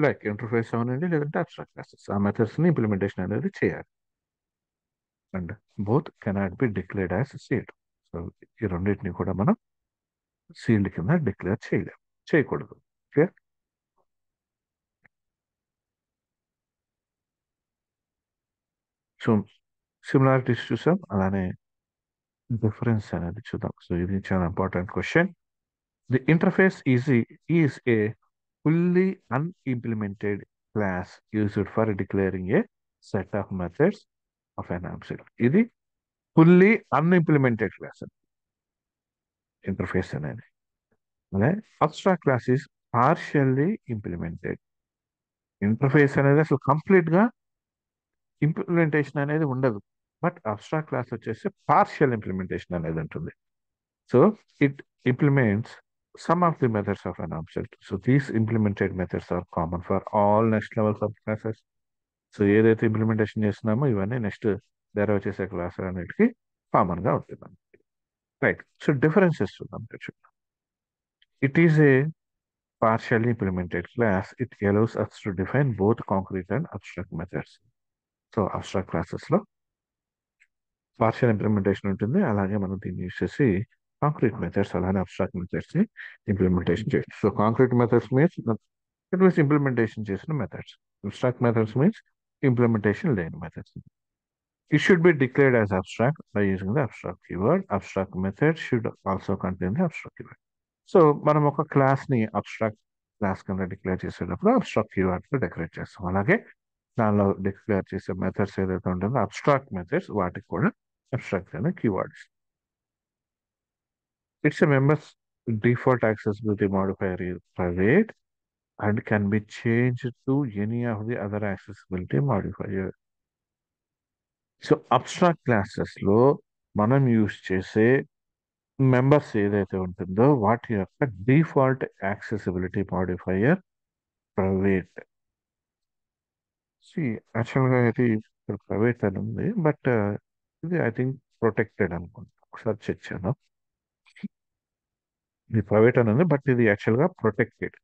Speaker 1: లైక్ ఇంటర్ఫేస్ అవనండి లేదంటే అబ్స్ట్రాక్ట్ క్లాసెస్, ఆ మెథడ్స్ ని ఇంప్లిమెంటేషన్ అనేది చేయాలి. And both cannot be declared as sealed. So ఈ రెండింటిని కూడా మనం సీల్డ్ కింద డిక్లేర్ చేయలేము, చేయకూడదు. ఓకే. సో సిమిలారిటీస్ చూసాం, అలానే డిఫరెన్స్ అనేది చూద్దాం. సో ఇది చాలా important question. The interface is a fully unimplemented class used for declaring a set of methods of an object. ఇది fully unimplemented class ఇంటర్ఫేస్ అనేది. అదే abstract class is partially implemented. Interface అనేది అసలు complete గా implementation అనేది ఉండదు, but abstract class వచ్చేసి partial implementation అనేది ఉంటుంది. So it implements some of the methods of an object. So these implemented methods are common for all next level subclasses. So ఏదైతే implementation చేస్తున్నామో ఇవన్నీ నెక్స్ట్ డెరైవ్ చేసే class అన్నిటికీ common గా ఉంటుంది. రైట్. సో డిఫరెన్సెస్ చూద్దాం. It is a partially implemented class. It allows us to define both concrete and abstract methods. So abstract classes లో partial implementation ఉంటుంది, అలాగే మనం దీన్ని యూస్ చేసి కాంక్రీట్ మెథడ్స్ అలానే అబ్స్ట్రాక్ట్ మెథడ్స్ ని ఇంప్లిమెంటేషన్ చేయొచ్చు. So concrete methods means it means implementation చేసిన methods. Abstract methods means implementation లేని methods. It should be declared as abstract by using the abstract keyword. Abstract method should also contain the abstract keyword. So మనం ఒక class ని abstract class కింద declare చేసేటప్పుడు abstract keyword తో decorate చేస్తాం. అలాగే దానిలో డిక్లేర్ చేసే మెథడ్స్ ఏదైతే ఉంటుందో అబ్స్ట్రాక్ట్ మెథడ్స్, వాటికి కూడా అబ్స్ట్రాక్ట్ అనే keywords. It's a members default accessibility modifier is private and can be changed to any of the other accessibility modifier. So abstract classes లో మనం యూజ్ చేసే మెంబర్స్ ఏదైతే ఉంటుందో వాటి యొక్క డిఫాల్ట్ యాక్సెసిబిలిటీ మాడిఫైయర్ ప్రైవేట్. యాక్చువల్గా అయితే ఇక్కడ ప్రైవేట్ అని ఉంది, బట్ ఇది ఐ థింక్ ప్రొటెక్టెడ్ అనుకుంటా. ఒకసారి చెక్ చేద్దాం. ఇది ప్రైవేట్ అని ఉంది, బట్ ఇది యాక్చువల్గా ప్రొటెక్టెడ్.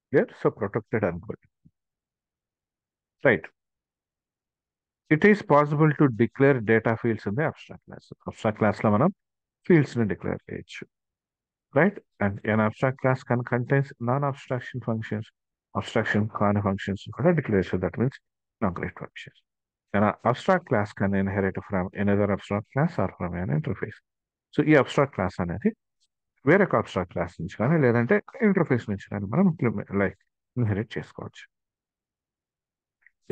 Speaker 1: క్లియర్. సో ప్రొటెక్టెడ్ అనుకోండి. Right. It is possible to declare data fields in the abstract class. Abstract class లో మనం ఫీల్డ్స్ ని డిక్లేర్ చేయొచ్చు. Right? And an abstract class can contains non-abstraction functions, abstraction కాని functions కూడా declare చేయాలి. That means non-great functions. An abstract class can inherit from another abstract class or from an interface. So ఈ abstract class అనేది వేరొక abstract class నుంచి కానీ లేదంటే interface నుంచి కానీ మనం ఇన్హెరిట్ చేసుకోవచ్చు.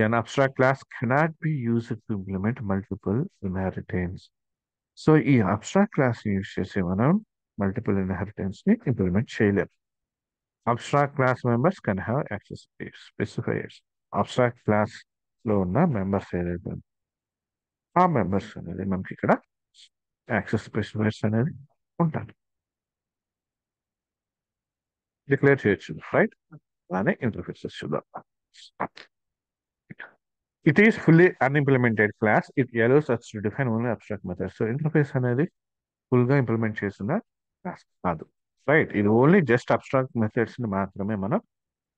Speaker 1: An abstract class cannot be used to implement multiple inheritance. So ఈ అబ్స్ట్రాక్ట్ క్లాస్ యూజ్ చేసి మనం మల్టిపుల్ ఇన్హెరిటెన్స్ ని ఇంప్లిమెంట్ చేయలేం. Abstract class members can have access specifiers. Abstract class లో ఉన్న మెంబర్స్ ఏదైతే ఆ మెంబర్స్ అనేది మనకి ఇక్కడ యాక్సెస్ స్పెసిఫైయర్స్ అనేది ఉంటారు, డిక్లేర్ చేయొచ్చు. రైట్. అలానే ఇంటర్ఫేసెస్ చూద్దాం. It is fully unimplemented class. It allows us to define only abstract methods. So interface అనేది ఫుల్ గా ఇంప్లిమెంట్ చేసిన క్లాస్ కాదు. రైట్. ఇది ఓన్లీ జస్ట్ అబ్స్ట్రాక్ట్ మెథడ్స్ ని మాత్రమే మనం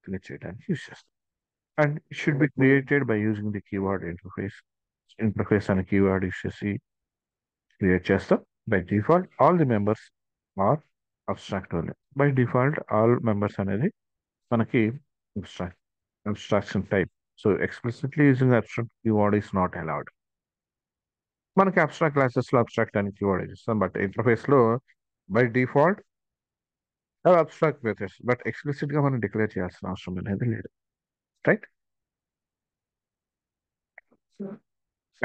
Speaker 1: క్రియేట్ చేయడానికి యూజ్ చేస్తాం. And it should be created by using the keyword interface. Interface అనే కీవర్డ్ యూజ్ చేసి క్రియేట్ చేస్తాం. By default all the members are abstract only. By default all members అనేది మనకి abstraction type. So explicitly using abstract keyword is not allowed. మనకి abstract classes లో abstract అని keyword ఇస్తాం, but interface లో by default abstract methods, but explicit గా మనం declare చేయాల్సిన అవసరం అనేది లేదు. Right.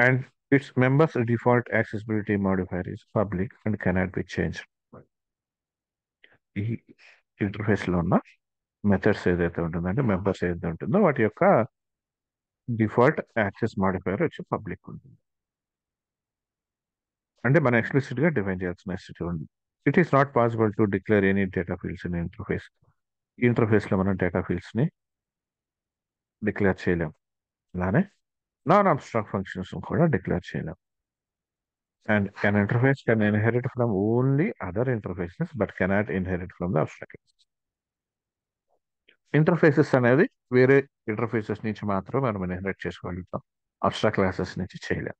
Speaker 1: And its members default accessibility modifier is public and cannot be change. ఈ ఇంటర్ఫేస్ లో ఉన్న మెథడ్స్ ఏదైతే ఉంటుందో అంటే మెంబర్స్ ఏదైతే ఉంటుందో వాటి యొక్క డిఫాల్ట్ యాక్సెస్ మాడిఫైర్ వచ్చి పబ్లిక్ ఉంటుంది. అంటే మనం ఎక్స్ప్లిసిట్ గా డిఫైన్ చేయాల్సిన స్థితి ఉంది. It is not possible to declare any data fields in interface. ఇంటర్ఫేస్లో మనం డేటా ఫీల్డ్స్ని డిక్లేర్ చేయలేం. అలానే నాన్ అబ్స్ట్రాక్ట్ ఫంక్షన్స్ కూడా డిక్లేర్ చేయలేం. And an interface can inherit from only other interfaces but cannot inherit from the abstract classes. Interfaces అనేది వేరే interfaces నుంచి మాత్రం మనం ఇన్హెరిట్ చేసుకోగలుగుతాం. అబ్స్ట్రాక్ట్ క్లాసెస్ నుంచి చేయలేం.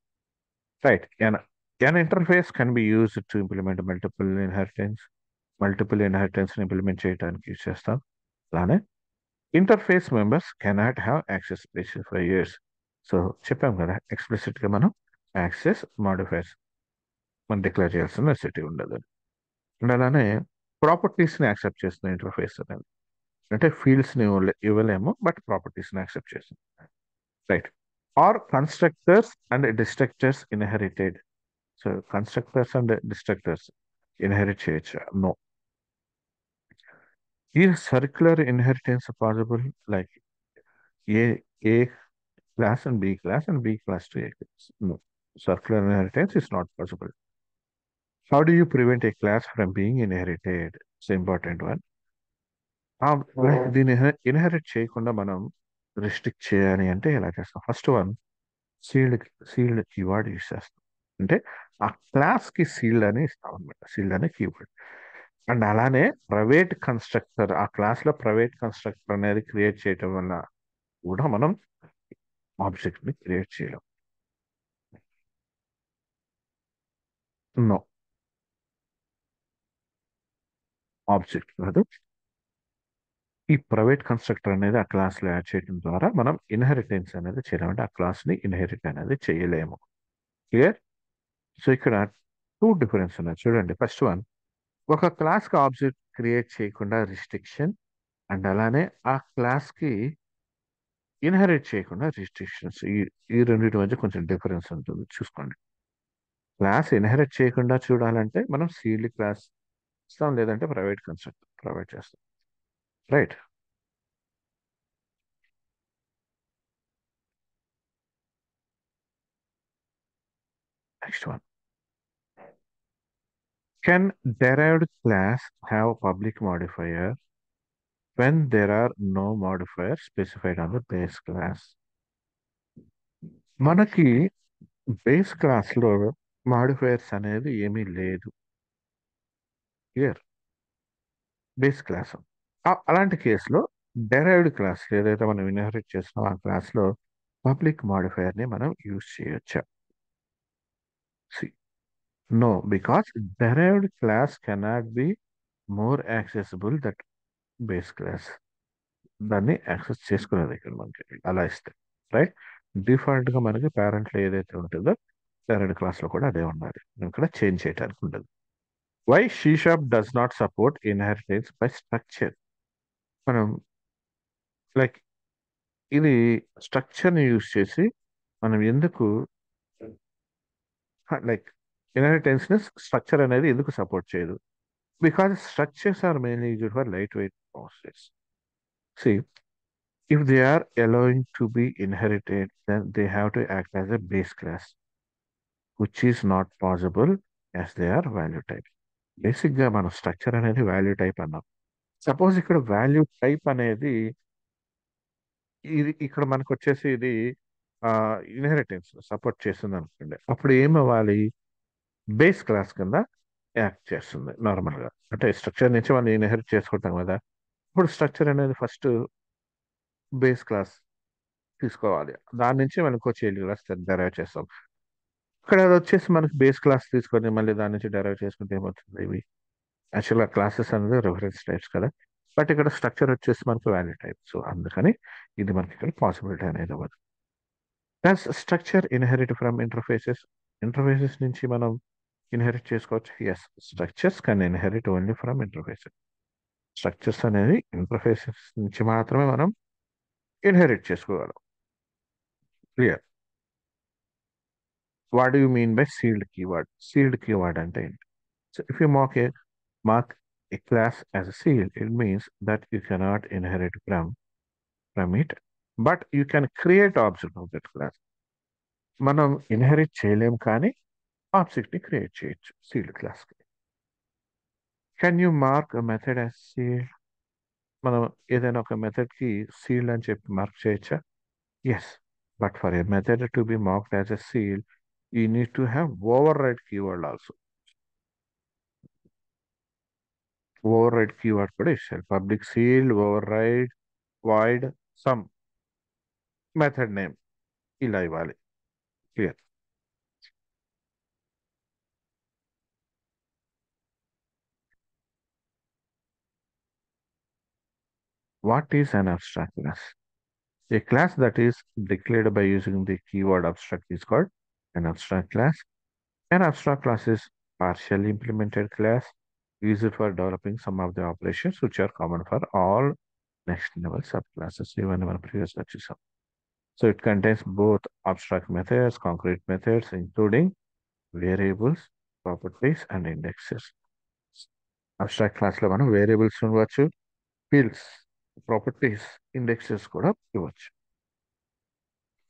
Speaker 1: Right. An interface can be used to implement multiple inheritance. Multiple inheritance implement చేయడానికి use చేస్తాం. అలానే interface members cannot have access specifiers. So చెప్పాం కదా, ఎక్స్ప్లిసిట్ గా మనం యాక్సెస్ మాడిఫైర్స్ మనం డిక్లేర్ చేయాల్సిన నెసెసిటీ ఉండదు. అండ్ అలానే ప్రాపర్టీస్ ని యాక్సెప్ట్ చేస్తుంది ఇంటర్ఫేస్ అనేది. అంటే ఫీల్డ్స్ ని ఇవ్వలేము, బట్ ప్రాపర్టీస్ ని యాక్సెప్ట్ చేస్తుంది. Right. Are constructors and destructors inherited. So constructors and destructors inherit చేయొచ్చు? No. Is circular inheritance possible? Like A class and B class and B class to A class? No. Circular inheritance is not possible. How do you prevent a class from being inherited? It's an important one. దీన్ని inherit చేయకుండా మనం restrict చేయాలి అంటే ఎలా చేస్తాం? First one, sealed keyword use చేస్తాం. అంటే ఆ క్లాస్ కి సీల్డ్ అని ఇస్తాం అనమాట. సీల్డ్ అనే కీవర్డ్. అండ్ అలానే ప్రైవేట్ కన్స్ట్రక్టర్, ఆ క్లాస్ లో ప్రైవేట్ కన్స్ట్రక్టర్ అనేది క్రియేట్ చేయటం వల్ల కూడా మనం ఆబ్జెక్ట్ ని క్రియేట్ చేయలేం. నో. ఆబ్జెక్ట్ కాదు. ఈ ప్రైవేట్ కన్స్ట్రక్టర్ అనేది ఆ క్లాస్ లో యాడ్ చేయడం ద్వారా మనం ఇన్హెరిటెన్స్ అనేది చేయలేము. అంటే ఆ క్లాస్ ని ఇన్హెరిట్ అనేది చేయలేము. క్లియర్? సో ఇక్కడ టూ డిఫరెన్స్ ఉన్నాయి చూడండి. ఫస్ట్ వన్, ఒక క్లాస్ కి ఆబ్జెక్ట్ క్రియేట్ చేయకుండా రిస్ట్రిక్షన్, అండ్ అలానే ఆ క్లాస్ కి ఇన్హెరిట్ చేయకుండా రిస్ట్రిక్షన్స్. ఈ రెండింటి మధ్య కొంచెం డిఫరెన్స్ ఉంటుంది, చూసుకోండి. క్లాస్ ఇన్హెరిట్ చేయకుండా చూడాలంటే మనం సీల్డ్ క్లాస్ ఇస్తాం, లేదంటే ప్రైవేట్ కన్స్ట్రక్టర్ ప్రొవైడ్ చేస్తాం. Right. Next one, can derived class have public modifier when there are no modifier specified on the base class? మనకి బేస్ క్లాస్ లో మాడిఫైయర్స్ అనేది ఏమీ లేదు. క్లియర్? బేస్ క్లాస్ అలాంటి కేసులో డెరైవ్డ్ క్లాస్ ఏదైతే మనం ఇన్హెరిట్ చేస్తున్నాం ఆ క్లాస్ లో పబ్లిక్ మాడిఫైయర్ ని మనం యూజ్ చేయొచ్చా? No, because derived class cannot be more accessible that base class. దాన్ని యాక్సెస్ చేసుకునేది ఇక్కడ మనకి అలా ఇస్తే. రైట్. డిఫాల్ట్ గా మనకి పేరెంట్ లో ఏదైతే ఉంటుందో పేరెంట్ క్లాస్ లో కూడా అదే ఉండాలి. ఇక్కడ చేంజ్ చేయడానికి ఉండదు. Why C sharp does not support inheritance by structure? మనం లైక్ ఇది స్ట్రక్చర్ ని యూజ్ చేసి మనం ఎందుకు లైక్ ఇన్హెరిటెన్స్ ని స్ట్రక్చర్ అనేది ఎందుకు సపోర్ట్ చేయదు? Because structures are mainly used for light weight process. C, if they are allowing to be inherited, then they have to act as a base class, which is not possible as they are value type. Basic గా మనం structure అనేది value type అన్నాం. Suppose ఇక్కడ value type అనేది ఇది ఇక్కడ మనకు వచ్చేసి ఇది ఇన్హెరిటెన్స్ సపోర్ట్ చేస్తుంది అనుకోండి, అప్పుడు ఏమవ్వాలి? బేస్ క్లాస్ కింద యాక్ట్ చేస్తుంది నార్మల్ గా. అంటే స్ట్రక్చర్ నుంచి మనం ఇన్హెరిట్ చేసుకుంటాం కదా, ఇప్పుడు స్ట్రక్చర్ అనేది ఫస్ట్ బేస్ క్లాస్ తీసుకోవాలి, దాని నుంచి మనకు చైల్డ్ క్లాస్ డెరైవ్ చేస్తాం. ఇక్కడ అది వచ్చేసి మనకి బేస్ క్లాస్ తీసుకొని మళ్ళీ దాని నుంచి డెరైవ్ చేసుకుంటే ఏమవుతుంది? ఇవి యాక్చువల్గా క్లాసెస్ అనేది రెఫరెన్స్ టైప్స్ కదా, బట్ ఇక్కడ స్ట్రక్చర్ వచ్చేసి మనకి వాల్యూ టైప్. సో అందుకని ఇది మనకి ఇక్కడ పాసిబిలిటీ అనేది అవ్వదు. Plus structure inherit from interfaces. Interfaces నుంచి మనం ఇన్హెరిట్ చేసుకోవచ్చు. Yes, structures can inherit only from interfaces. Structures అనేది ఇంటర్ఫేసెస్ నుంచి మాత్రమే మనం ఇన్హెరిట్ చేసుకోగలం. Clear? What do you mean by sealed keyword? Sealed keyword అంటే ఏంటి? So if you mark a class as a sealed, it means that you cannot inherit from it, but you can create object of that class. మనం inherit చేయలేం కానీ object ని create చేయొచ్చు sealed class కి. Can you mark method as sealed? మనం ఏదైనా ఒక method కి సీల్డ్ అని చెప్పి మార్క్ చేయొచ్చా? Yes. But for a method to be marked as a seal you need to have override keyword also. Override keyword కూడా ఇస్తారు. Public sealed, override, void, some method name ఇలా ఇవ్వాలి. Clear. What is an abstract class? A class that is declared by using the keyword abstract is called an abstract class. An abstract class is partially implemented class used for developing some of the operations which are common for all next level subclasses. Even our previous lectures. So it contains both abstract methods, concrete methods, including variables, properties, and indexes. Abstract class లో మనం variables ఇవ్వచ్చు, fields, properties, indexes కూడా ఇవ్వచ్చు.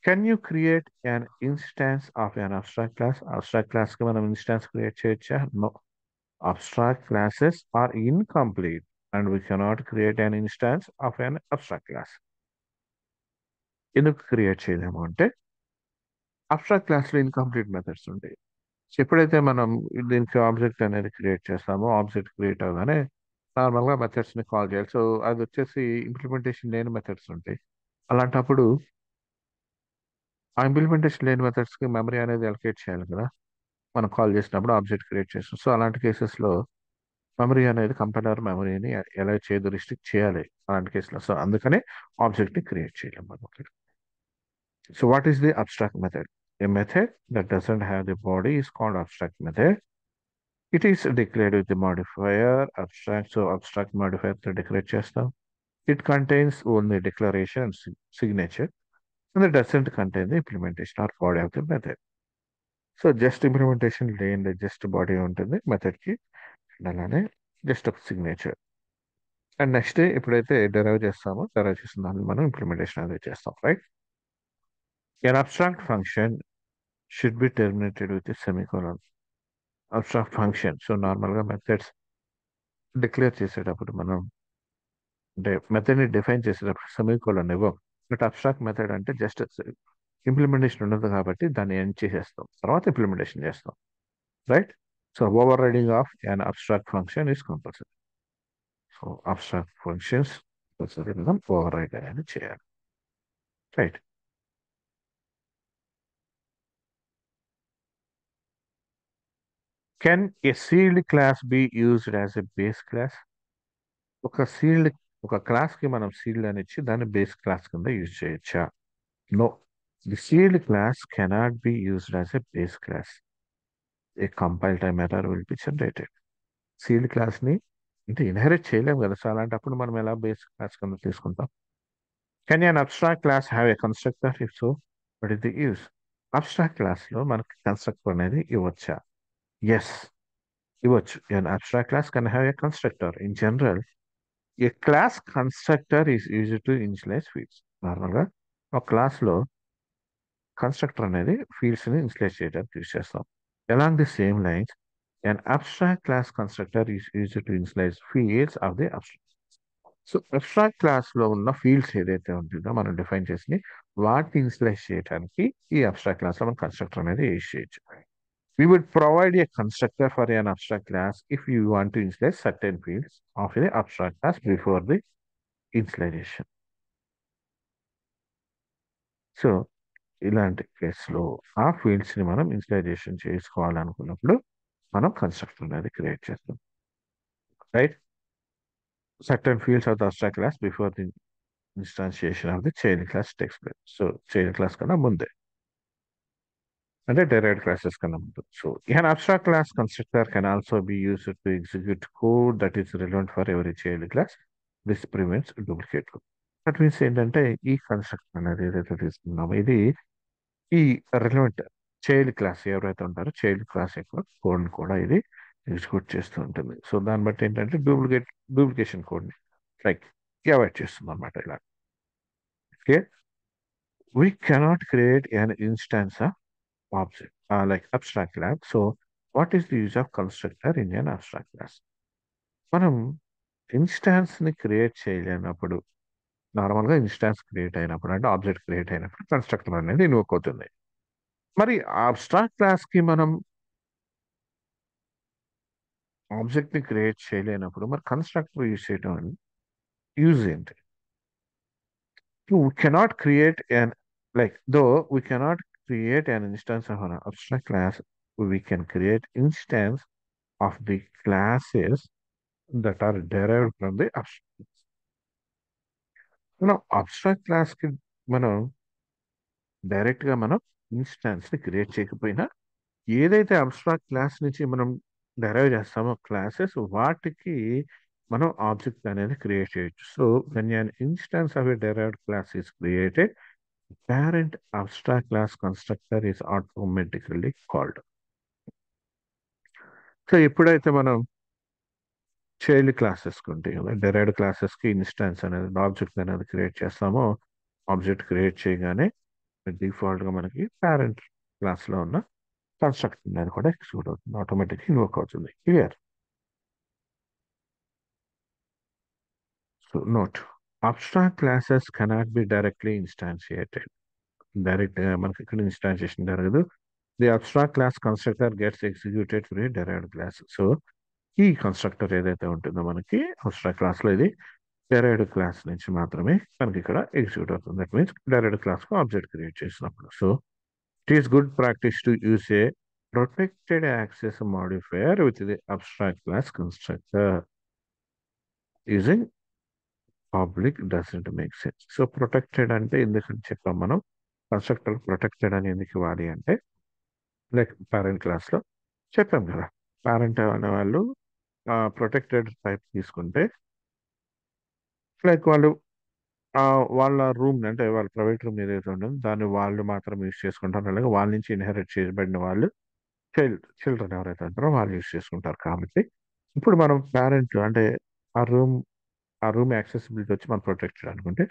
Speaker 1: Can you create an instance of an abstract class? Abstract class కి మనం instance create చేయొచ్చా? No. Abstract classes are incomplete and we cannot create an instance of an abstract class. ఎందుకు create చేయలేము అంటే abstract క్లాస్లో incomplete methods ఉంటాయి. ఎప్పుడైతే మనం దీనికి ఆబ్జెక్ట్ అనేది క్రియేట్ చేస్తామో ఆబ్జెక్ట్ క్రియేట్ అవగానే నార్మల్గా మెథడ్స్ని కాల్ చేయాలి. సో అది వచ్చేసి ఇంప్లిమెంటేషన్ లేని మెథడ్స్ ఉంటాయి. అలాంటప్పుడు ఆ ఇంప్లిమెంటేషన్ లేని మెథడ్స్కి మెమరీ అనేది అలొకేట్ చేయాలి కదా, మనం కాల్ చేసినప్పుడు ఆబ్జెక్ట్ క్రియేట్ చేస్తాం. సో అలాంటి కేసెస్లో మెమరీ అనేది కంపైలర్ మెమరీని ఎలా చేయదు, రిస్ట్రిక్ట్ చేయాలి అలాంటి కేసులో. సో అందుకనే ఆబ్జెక్ట్ని క్రియేట్ చేయలేం మనం. So what is the abstract method? A method that doesn't have the body is called abstract method. It is declared with the modifier abstract. So abstract modifier తో declare చేస్తాం. It contains only declaration and signature and it doesn't contain the implementation or body of the method. So just implementation లేని just body ఉంటుంది మెథడ్కి, అలానే just ఒక signature. And next ఎప్పుడైతే derive చేస్తామో derive చేసిన దాన్ని మనం ఇంప్లిమెంటేషన్ అనేది చేస్తాం, right? An abstract function should be terminated with semicolon. Abstract function, so నార్మల్గా మెథడ్స్ డిక్లేర్ చేసేటప్పుడు మనం అంటే మెథడ్ని డిఫైన్ చేసేటప్పుడు సెమీకోలన్ ఇవ్వం. బట్ అబ్స్ట్రాక్ట్ మెథడ్ అంటే జస్ట్ ఇంప్లిమెంటేషన్ ఉండదు కాబట్టి దాన్ని ఎండ్ చేసేస్తాం, తర్వాత ఇంప్లిమెంటేషన్ చేస్తాం, right? So overriding of an abstract function is compulsory. So abstract functions compulsory మనం ఓవర్ రైడ్ అనేది చేయాలి, right? Can a sealed class be used as a base class? ఒక సీల్డ్ ఒక క్లాస్ కి మనం సీల్డ్ అని ఇచ్చి దాన్ని బేస్ క్లాస్ కింద యూజ్ చేయొచ్చా? No. The sealed class cannot be used as a base class. A compile time error will be generated. Sealed class ని అంటే ఇన్హెరిట్ చేయలేము కదా, సో అలాంటప్పుడు మనం ఎలా బేస్ క్లాస్ కింద తీసుకుంటాం? Can an abstract class have a constructor? If so, what is the use? Abstract క్లాస్లో మనకి కన్స్ట్రక్టర్ అనేది ఇవ్వచ్చా? ఎస్, ఇవ్వచ్చు. an abstract class can have a constructor. In general, a class constructor is used to initialize fields. నార్మల్గా ఒక క్లాస్లో constructor అనేది ఫీల్డ్స్ని ఇన్స్టలేట్ చేయడానికి use చేస్తాం. Along the same lines, an abstract class constructor is used to initialize fields of the abstract. So abstract క్లాస్లో ఉన్న fields ఏదైతే ఉంటుందో మనం డిఫైన్ చేసి వాటిని ఇన్స్టలైజ్ చేయడానికి ఈ అబ్స్ట్రాక్ట్ క్లాస్లో మనం కన్స్ట్రక్టర్ అనేది యూజ్ చేయొచ్చు. We would provide a constructor for an abstract class if you want to initialize certain fields of an abstract class before the initialization. So ఇలాంటి కేసులో ఆ ఫీల్డ్స్ని మనం ఇన్స్టలైజేషన్ చేసుకోవాలనుకున్నప్పుడు మనం కన్స్ట్రక్టర్ అనేది క్రియేట్ చేస్తాం, right? Certain fields of the abstract class before the instantiation of the child class takes place. So child class కన్నా ముందే అంటే derived classes కన్నా ముందు. So an abstract class constructor can also be used to execute code that is relevant for every child class. This prevents duplicate code. That means ఏంటంటే ఈ constructor అనేది ఏదైతే తీసుకున్నామో ఇది ఈ రెలవెంట్ చైల్డ్ క్లాస్ ఎవరైతే ఉంటారో చైల్డ్ క్లాస్ యొక్క కోడ్ని కూడా ఇది ఎగ్జిక్యూట్ చేస్తూ ఉంటుంది. సో దాన్ని బట్టి ఏంటంటే డూప్లికేషన్ కోడ్ని లైక్ అవాయిడ్ చేస్తుంది అనమాట. ఇలా okay, we cannot create an instance of object like abstract class. So what is the use of constructor in an abstract class? మనం ఇన్స్టాన్స్ ని క్రియేట్ చేయలేనప్పుడు, నార్మల్ గా ఇన్స్టాన్స్ క్రియేట్ అయినప్పుడు అంటే ఆబ్జెక్ట్ క్రియేట్ అయినప్పుడు కన్స్ట్రక్టర్ అనేది ఇన్వోక్ అవుతుంది. మరి అబ్స్ట్రాక్ట్ క్లాస్ కి మనం ఆబ్జెక్ట్ ని క్రియేట్ చేయలేనప్పుడు మరి కన్స్ట్రక్టర్ యూజ్ చేయడం యూజ్ ఏంటి? We cannot create an, like, though we cannot create an instance of an abstract class, we can create instance of the classes that are derived from the abstract. మనం abstract class కి మనం direct గా మనం instance ని create చేయకపోయినా ఏదైతే abstract class నుంచి మనం డెరైవ్ చేస్తామో క్లాసెస్ వాటికి మనం ఆబ్జెక్ట్ అనేది క్రియేట్ చేయొచ్చు. So when an instance of a derived class is created, parent abstract class constructor is automatically called. So ఎప్పుడైతే మనం చైల్డ్ క్లాసెస్ ఉంటాయి కదా, డెరైవ్డ్ క్లాసెస్ కి ఇన్స్టాన్స్ అనేది ఆబ్జెక్ట్ అనేది క్రియేట్ చేస్తామో, ఆబ్జెక్ట్ క్రియేట్ చేయగానే డిఫాల్ట్ గా మనకి పేరెంట్ క్లాస్ లో ఉన్న కన్స్ట్రక్టర్ అనేది కూడా ఎగ్జిక్యూట్ అవుతుంది, ఆటోమేటిక్ ఇన్వోక్ అవుతుంది. Clear? So note, abstract classes cannot be directly instantiated. Direct గా మనకి ఇక్కడ ఇన్స్టాన్షియేషన్ జరగదు. The abstract class constructor gets executed for a derived class. So ఈ కన్స్ట్రక్టర్ ఏదైతే ఉంటుందో మనకి అబ్స్ట్రాక్ట్ క్లాస్ లో ఇది డెరైవ్డ్ క్లాస్ నుంచి మాత్రమే మనకి ఇక్కడ ఎగ్జిక్యూట్ అవుతుంది. దట్ మీన్స్ డెరైవ్డ్ క్లాస్ కు ఆబ్జెక్ట్ క్రియేట్ చేసినప్పుడు. So it is good practice to use A protected access modifier with the abstract class constructor. Using public doesn't make sense. So protected అంటే ఎందుకని చెప్పాం మనం, కన్స్ట్రక్టర్ ప్రొటెక్టెడ్ అని ఎందుకు వాడి అంటే, లైక్ పేరెంట్ క్లాస్ లో చెప్పాం కదా, పేరెంట్ అనే వాళ్ళు ప్రొటెక్టెడ్ టైప్ తీసుకుంటే లైక్ వాళ్ళు వాళ్ళ రూమ్ అంటే వాళ్ళ ప్రైవేట్ రూమ్ ఏదైతే ఉంటుందో దాన్ని వాళ్ళు మాత్రం యూజ్ చేసుకుంటారు, అలాగే వాళ్ళ నుంచి ఇన్హెరిట్ చేయబడిన వాళ్ళు చిల్డ్రన్ ఎవరైతే ఉంటారో వాళ్ళు యూజ్ చేసుకుంటారు. కాబట్టి ఇప్పుడు మనం పేరెంట్ అంటే ఆ రూమ్ ఆ రూమ్ యాక్సెసిబిలిటీ వచ్చి మనం ప్రొటెక్ట్ చేయాలనుకుంటే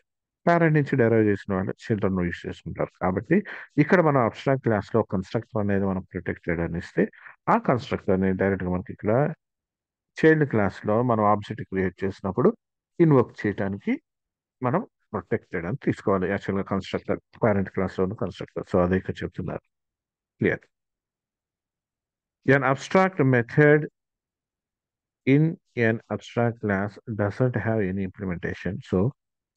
Speaker 1: పేరెంట్ నుంచి డెరైవ్ చేసిన వాళ్ళు చిల్డ్రన్ యూజ్ చేసుకుంటారు. కాబట్టి ఇక్కడ మనం అబ్స్ట్రాక్ట్ క్లాస్ లో కన్స్ట్రక్టర్ అనేది మనం ప్రొటెక్ట్ చేయడానికి ఇస్తే ఆ కన్స్ట్రక్టర్ అనేది డైరెక్ట్ గా మనకి ఇక్కడ చైల్డ్ క్లాస్ లో మనం ఆబ్జెక్ట్ క్రియేట్ చేసినప్పుడు ఇన్వోక్ చేయడానికి మనం ప్రొటెక్టెడ్ అని తీసుకోవాలి. యాక్చువల్గా కన్స్ట్రక్టర్ పేరెంట్ క్లాస్ లో కన్స్ట్రక్టర్. సో అదే ఇక్కడ చెప్తున్నారు. Clear? An abstract method in an abstract class doesn't have any implementation. So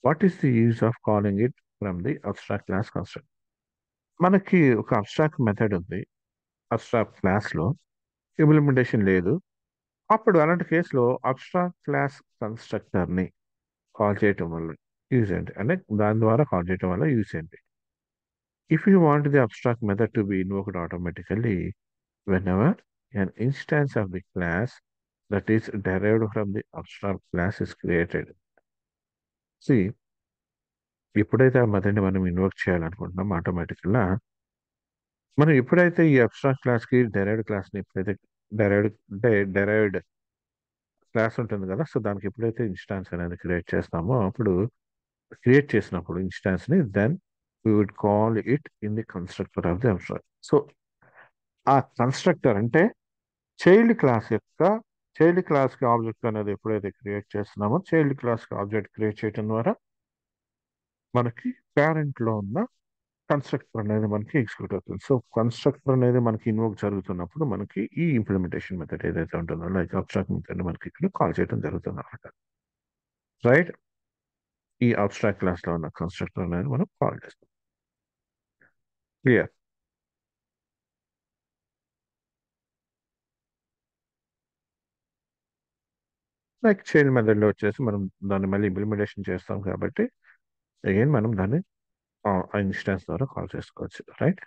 Speaker 1: what is the use of calling it from the abstract class construct? మనకి ఒక abstract method ఉంది abstract class లో, implementation లేదు. అప్పుడు అలాంటి కేసులో అబ్స్ట్రాక్ట్ క్లాస్ కన్స్ట్రక్టర్ ని call చేయటం వల్ల యూజ్ ఏంటి అంటే, దాని ద్వారా కాల్ చేయటం వల్ల యూజ్ ఏంటి? If you want the abstract method to be invoked automatically whenever an instance of the class that is derived from the abstract class is created. See, ఎప్పుడైతే ఆ మెథడ్ని మనం ఇన్వోక్ చేయాలనుకుంటున్నాం ఆటోమేటిక్గా, మనం ఎప్పుడైతే ఈ అబ్స్ట్రాక్ట్ క్లాస్కి డెరైవ్డ్ క్లాస్ని ఎప్పుడైతే డెరైవ్డ్ క్లాస్ ఉంటుంది కదా, సో దానికి ఎప్పుడైతే ఇన్స్టాన్స్ అనేది క్రియేట్ చేస్తామో అప్పుడు క్రియేట్ చేసినప్పుడు ఇన్స్టాన్స్ని then we would call it in the constructor of the abstract. So ఆ కన్స్ట్రక్టర్ అంటే చైల్డ్ క్లాస్ యొక్క చైల్డ్ క్లాస్కి ఆబ్జెక్ట్ అనేది ఎప్పుడైతే క్రియేట్ చేస్తున్నామో చైల్డ్ క్లాస్కి ఆబ్జెక్ట్ క్రియేట్ చేయడం ద్వారా మనకి పేరెంట్ లో ఉన్న కన్స్ట్రక్టర్ అనేది మనకి ఎగ్జిక్యూట్ అవుతుంది. సో కన్స్ట్రక్టర్ అనేది మనకి ఇన్వోక్ జరుగుతున్నప్పుడు మనకి ఈ ఇంప్లిమెంటేషన్ మెథడ్ ఏదైతే ఉంటుందో లైక్ అబ్స్ట్రాక్ట్ మెథడ్ మనకి ఇక్కడ కాల్ చేయడం జరుగుతుంది అనమాట. రైట్? ఈ అబ్స్ట్రాక్ట్ క్లాస్ లో ఉన్న కన్స్ట్రక్టర్ అనేది మనం కాల్ చేస్తాం. క్లియర్? లైక్ చైల్డ్ మెథడ్ లో వచ్చేసి మనం దాన్ని మళ్ళీ ఇంప్లిమెంటేషన్ చేస్తాం కాబట్టి అగైన్ మనం దాన్ని ఇన్స్టాన్స్ ద్వారా కాల్ చేసుకోవచ్చు. Right?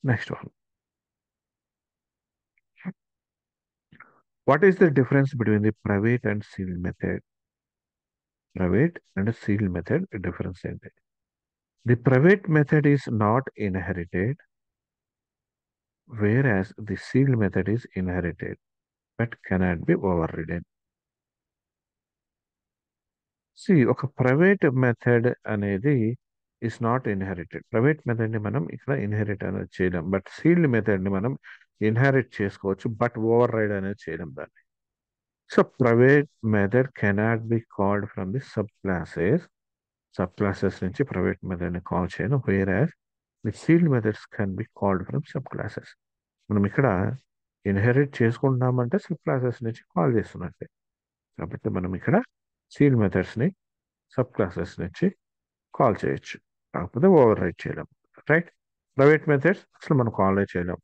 Speaker 1: Next one, what is the difference between the private and sealed method? Private and sealed method difference ఏంటి? The private method is not inherited, whereas the sealed method is inherited but cannot be overridden. See, ఒక private method అనేది is not inherited. Private method ని మనం ఇక్కడ inherit అనేది చేయలేం, but sealed method ని మనం ఇన్హెరిట్ చేసుకోవచ్చు, బట్ ఓవర్ రైడ్ అనేది చేయలేం దాన్ని. So private method cannot be called from the sub classes నుంచి ప్రైవేట్ మెథడ్ని కాల్ చేయను, where as the sealed methods can be called from sub classes. మనం ఇక్కడ ఇన్హెరిట్ చేసుకుంటున్నామంటే సబ్ క్లాసెస్ నుంచి కాల్ చేస్తున్నట్టే. కాబట్టి మనం ఇక్కడ సీల్డ్ మెథడ్స్ని సబ్ క్లాసెస్ నుంచి కాల్ చేయొచ్చు, కాకపోతే ఓవర్ రైట్ చేయలేం. రైట్. ప్రైవేట్ మెథడ్స్ అసలు మనం కాల్ చేయలేం.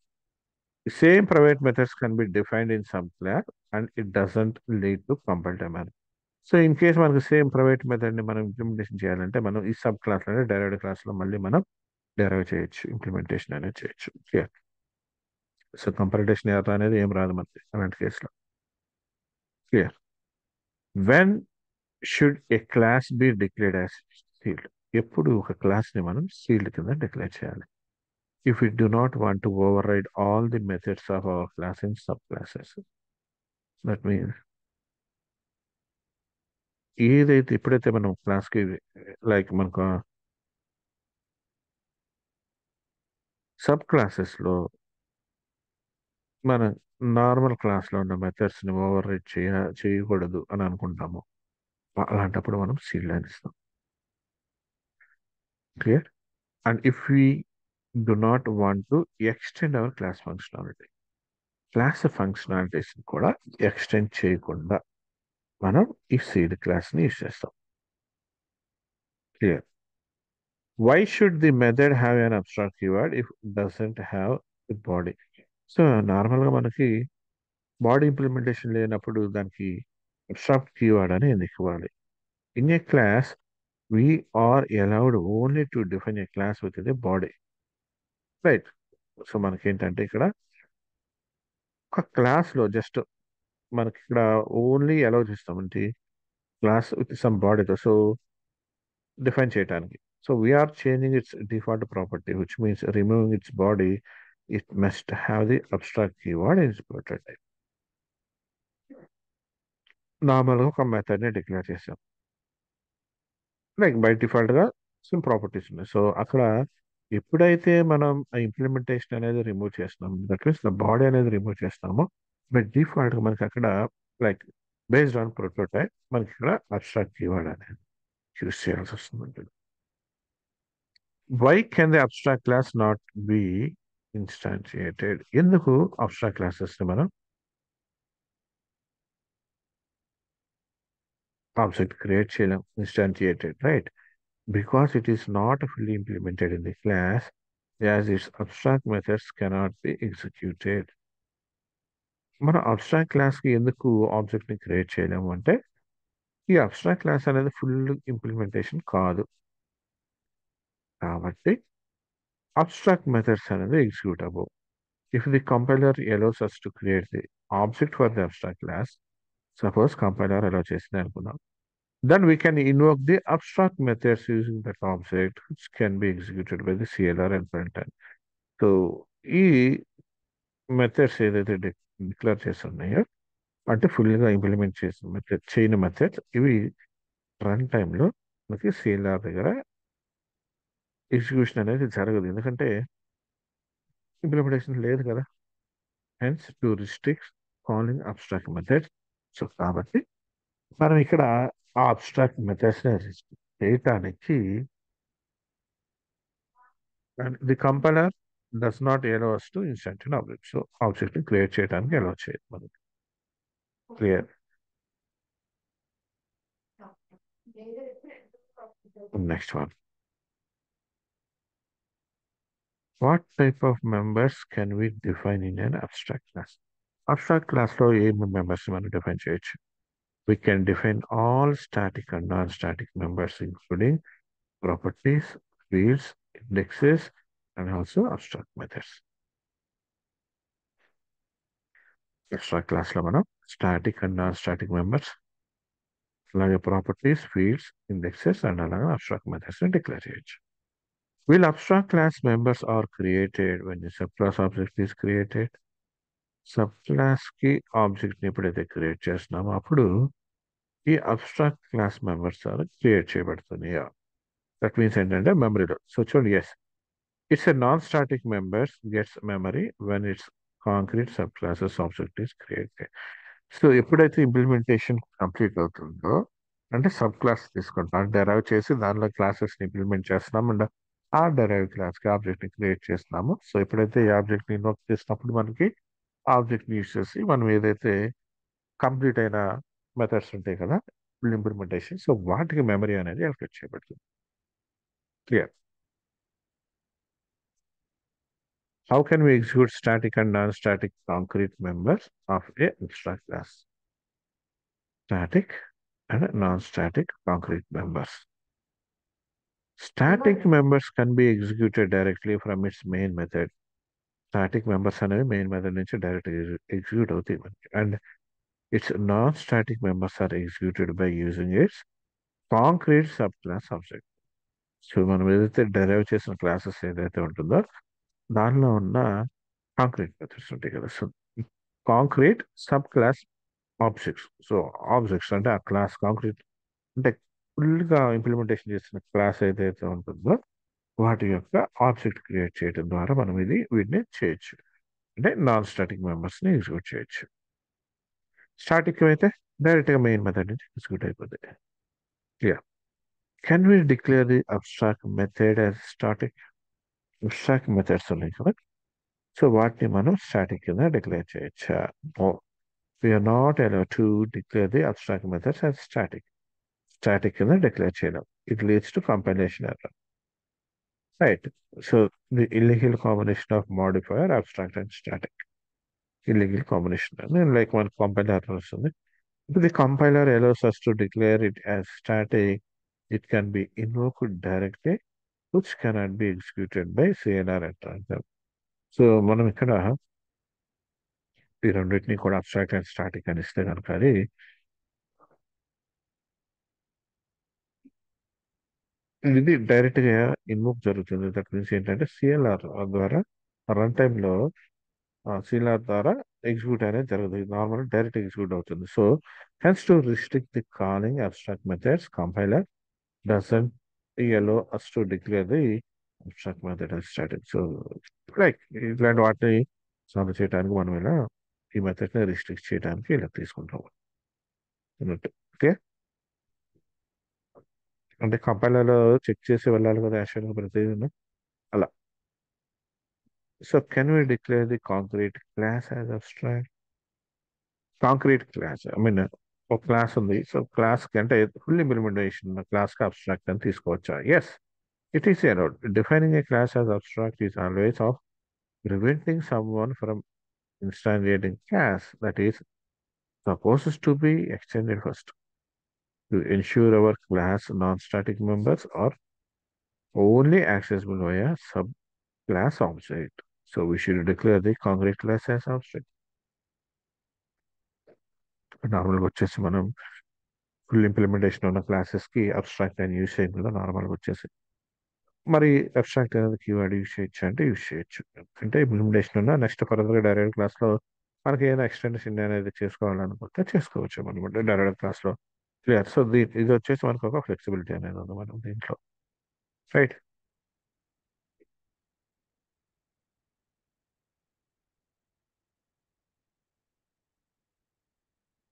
Speaker 1: Same private methods can be defined in sub class and it doesn't lead to compile domain. So in case మనకు సేమ్ ప్రైవేట్ మెథడ్ని మనం implementation చేయాలంటే మనం ఈ సబ్ క్లాస్లో డెరైవ్డ్ క్లాస్లో మళ్ళీ మనం డెరైవ్ చేయొచ్చు, ఇంప్లిమెంటేషన్ అనేది చేయొచ్చు. క్లియర్. సో కంపైలేషన్ ఎర్రర్ అనేది ఏం రాదు మనకి అలాంటి కేసులో. Clear. When should a class be declared as sealed? ఎప్పుడు ఒక క్లాస్ని మనం సీల్డ్ కింద డిక్లేర్ చేయాలి? If you do not want to override all the methods of our class in subclasses. That means ఏదైతే ఎప్పుడైతే మనం క్లాస్కి లైక్ మనకు సబ్ క్లాసెస్లో మన నార్మల్ క్లాస్లో ఉన్న మెథడ్స్ని ఓవర్ రైడ్ చేయకూడదు అని అనుకుంటాము, అలాంటప్పుడు మనం సీల్డ్ అని ఇస్తాం. Clear. And if we do not want to extend our class functionality, class functionalities కూడా ఎక్స్టెండ్ చేయకుండా మనం ఈ సీల్డ్ క్లాస్ని యూజ్ చేస్తాం. Clear. Why should the method have an abstract keyword if doesn't have the body? So నార్మల్గా మనకి body implementation లేనప్పుడు దానికి అబ్స్ట్రాక్ట్ కీవర్డ్ అని ఎందుకు ఇవ్వాలి? In a class we are allowed only to define a class with a body, right. So మనకి ఏంటంటే ఇక్కడ ఒక క్లాస్లో జస్ట్ మనకి ఇక్కడ ఓన్లీ అలౌ చేస్తామంటే క్లాస్ విత్ సమ్ బాడీతో సో డిఫైన్ చేయడానికి. So we're changing its default property which means removing its body. It must have the abstract keyword in type. నార్మల్గా ఒక మెథడ్ని డిక్లేర్ చేసాం, లైక్ బై డిఫాల్ట్గా సమ్ ప్రాపర్టీస్ ఉన్నాయి. So అక్కడ ఎప్పుడైతే మనం ఆ ఇంప్లిమెంటేషన్ అనేది రిమూవ్ చేస్తున్నాం, దట్ మీన్స్ ద బాడీ అనేది రిమూవ్ చేస్తామో బై డిఫాల్ట్గా మనకి అక్కడ లైక్ బేస్డ్ ఆన్ ప్రోటోటైప్ మనకి ఇక్కడ అబ్స్ట్రాక్ట్ కీవర్డ్ అనేది యూస్ చేయాల్సి వస్తుంది. Why can the abstract class not be instantiated? ఎందుకు అబ్స్ట్రాక్ట్ క్లాసెస్ని మనం ఆబ్జెక్ట్ క్రియేట్ చేయలేం instantiated, right? Because it is not fully implemented in the class, as its abstract methods cannot be executed. మన abstract క్లాస్కి ఎందుకు ఆబ్జెక్ట్ని create చేయలేము అంటే ఈ అబ్స్ట్రాక్ట్ క్లాస్ అనేది ఫుల్ ఇంప్లిమెంటేషన్ కాదు, కాబట్టి అబ్స్ట్రాక్ట్ మెథడ్స్ అనేది ఎగ్జిక్యూట్ అవ్వవు. If the compiler allows us to create the object for the abstract class, suppose compiler allow చేసింది అనుకుందాం, then we can invoke the abstract methods using that object which can be executed by the CLR and runtime. So ఈ methods ఏదైతే declare చేస్తున్నాయో అంటే ఫుల్గా implement చేసిన method చేయని methods ఇవి run టైంలో మనకి సిఎల్ఆర్ దగ్గర ఎగ్జిక్యూషన్ అనేది జరగదు, ఎందుకంటే ఇంప్లిమెంటేషన్ లేదు కదా. Hence to restrict calling abstract methods. So కాబట్టి మనం ఇక్కడ ఆ అబ్స్ట్రాక్ట్ మెథడ్స్ని చేయటానికి the compiler does not allow us to instant object. So ఆబ్జెక్ట్ని క్రియేట్ చేయడానికి అలౌ చేయదు మనకి. క్లియర్. Next one, what type of members can we define in an abstract class? Abstract క్లాస్లో ఏ మెంబర్స్ మనం డిఫైన్ చేయొచ్చు? We can define all static and non-static members, including properties, fields, indexes, and also abstract methods. Abstract class లో మనం static and non static members, అలాగే properties, fields, indexes and అలాగే abstract methods ని declare చేయొచ్చు. Will abstract class members are created when the subclass object is created? Subclass కి object ని ఎప్పుడైతే create చేస్తున్నామో అప్పుడు ఈ అబ్స్ట్రాక్ట్ క్లాస్ మెంబర్స్ క్రియేట్ చేయబడుతున్నాయి. దట్ మీన్స్ ఏంటంటే మెమరీలో. సో చూడండి, yes, it's a non static members gets memory when it's concrete subclasses object is created. So ఎప్పుడైతే ఇంప్లిమెంటేషన్ కంప్లీట్ అవుతుందో అంటే సబ్ క్లాస్ తీసుకుంటాం డెరైవ్ చేసి దానిలో క్లాసెస్ ఇంప్లిమెంట్ చేస్తున్నాం అండ్ ఆ డెరైవ్ క్లాస్ కి ఆబ్జెక్ట్ ని క్రియేట్ చేస్తున్నాము. సో ఎప్పుడైతే ఈ ఆబ్జెక్ట్ ని ఇన్వోక్ చేసినప్పుడు మనకి ఆబ్జెక్ట్ ని యూస్ చేసి మనం ఏదైతే కంప్లీట్ అయిన మెథడ్స్ ఉంటాయి కదా ఫుల్ ఇంప్లిమెంటేషన్, సో వాటికి మెమరీ అనేది అలొకేట్ చేయబడుతుంది. Clear. How can we execute static and non static concrete members of a abstract class? Static and non static concrete members. Static members can be executed directly from its main method. Static members అనేవి main method నుంచి direct execute అవుతాయి మనకి. And its non static members are executed by using its concrete subclass object. So మనం ఏదైతే derive చేసిన classes ఏదైతే ఉంటుందో దానిలో ఉన్న కాంక్రీట్ మెథడ్స్ ఉంటాయి కదా. So concrete sub class objects. So objects అంటే ఆ క్లాస్ కాంక్రీట్ అంటే ఫుల్గా ఇంప్లిమెంటేషన్ చేసిన క్లాస్ ఏదైతే ఉంటుందో వాటి యొక్క ఆబ్జెక్ట్ క్రియేట్ చేయడం ద్వారా మనం వీటిని చేయొచ్చు. అంటే నాన్ స్టాటిక్ మెంబర్స్ని ఎగ్జిక్యూట్ చేయొచ్చు. స్టాటిక్ అయితే డైరెక్ట్గా మెయిన్ మెథడ్ నుంచి ఎగ్జిక్యూట్ అయిపోతుంది. Clear. Can we declare the abstract method as static? Abstract methods ఉన్నాయి కదా, సో వాటిని మనం స్టాటిక్ కింద డిక్లేర్ చేయొచ్చా? Oh, we're not allow to declare the abstract methods as static. Static కింద డిక్లేర్ చేయడం, it leads to compilation error. Right. So the illegal combination of modifier abstract and static. Illegal combination. And then like one compiler వస్తుంది. If the compiler allows us to declare it as static, it can be invoked directly, which cannot be executed by CLR at runtime. So మనం ఇక్కడ ఈ రెండింటిని కూడా abstract and static అని ఇస్తే కనుక అది ఇది డైరెక్ట్ గా ఇన్వోక్ జరుగుతుంది. దట్ మీన్స్ ఏంటంటే సిఎల్ఆర్ ద్వారా రన్ టైమ్ లో సిఎల్ఆర్ ద్వారా ఎగ్జిక్యూట్ అనేది జరగదు. నార్మల్ డైరెక్ట్ ఎగ్జిక్యూట్ అవుతుంది. So hence to restrict the calling abstract methods compiler doesn't allow us to declare the abstract method as static. So, like ఇట్లాంటి వాటిని solve చేయడానికి మనం ఇలా ఈ మెథడ్ని రిస్ట్రిక్ట్ చేయడానికి ఇలా తీసుకుంటాం అన్నట్టు. ఓకే. అంటే కంపైలర్లో చెక్ చేసి వెళ్ళాలి కదా యాక్చువల్గా ప్రతిదీ అలా. So can we declare the concrete class as abstract? Concrete class I mean ఒక క్లాస్ ఉంది. సో క్లాస్ కి అంటే ఫుల్ ఇంప్లిమెంటేషన్ క్లాస్ కి అబ్స్ట్రాక్ట్ అని తీసుకోవచ్చా? Yes, it is allowed. Defining a class as abstract is always of preventing someone from instantiating class that is supposed to be extended first to ensure our class non-static members are only accessible via subclass object. So we should declare the concrete class as abstract. నార్మల్గా వచ్చేసి మనం full implementation ఉన్న classes కి abstract అని use చేయడం కూడా నార్మల్గా వచ్చేసి మరి అబ్స్ట్రాక్ట్ అనేది కీవర్డ్ యూజ్ చేయొచ్చు అంటే యూజ్ చేయొచ్చు. అంటే ఇంప్లిమెంటేషన్ ఉన్న నెక్స్ట్ ఫర్దర్గా డైరెక్ట్ క్లాస్లో మనకి ఏదైనా ఎక్స్టెన్షన్ అనేది చేసుకోవాలనుకుంటే చేసుకోవచ్చు అనమాట డైరెక్ట్ క్లాస్లో. క్లియర్. సో ఇది వచ్చేసి మనకు ఒక ఫ్లెక్సిబిలిటీ అనేది ఉంది మనం దీంట్లో. Right.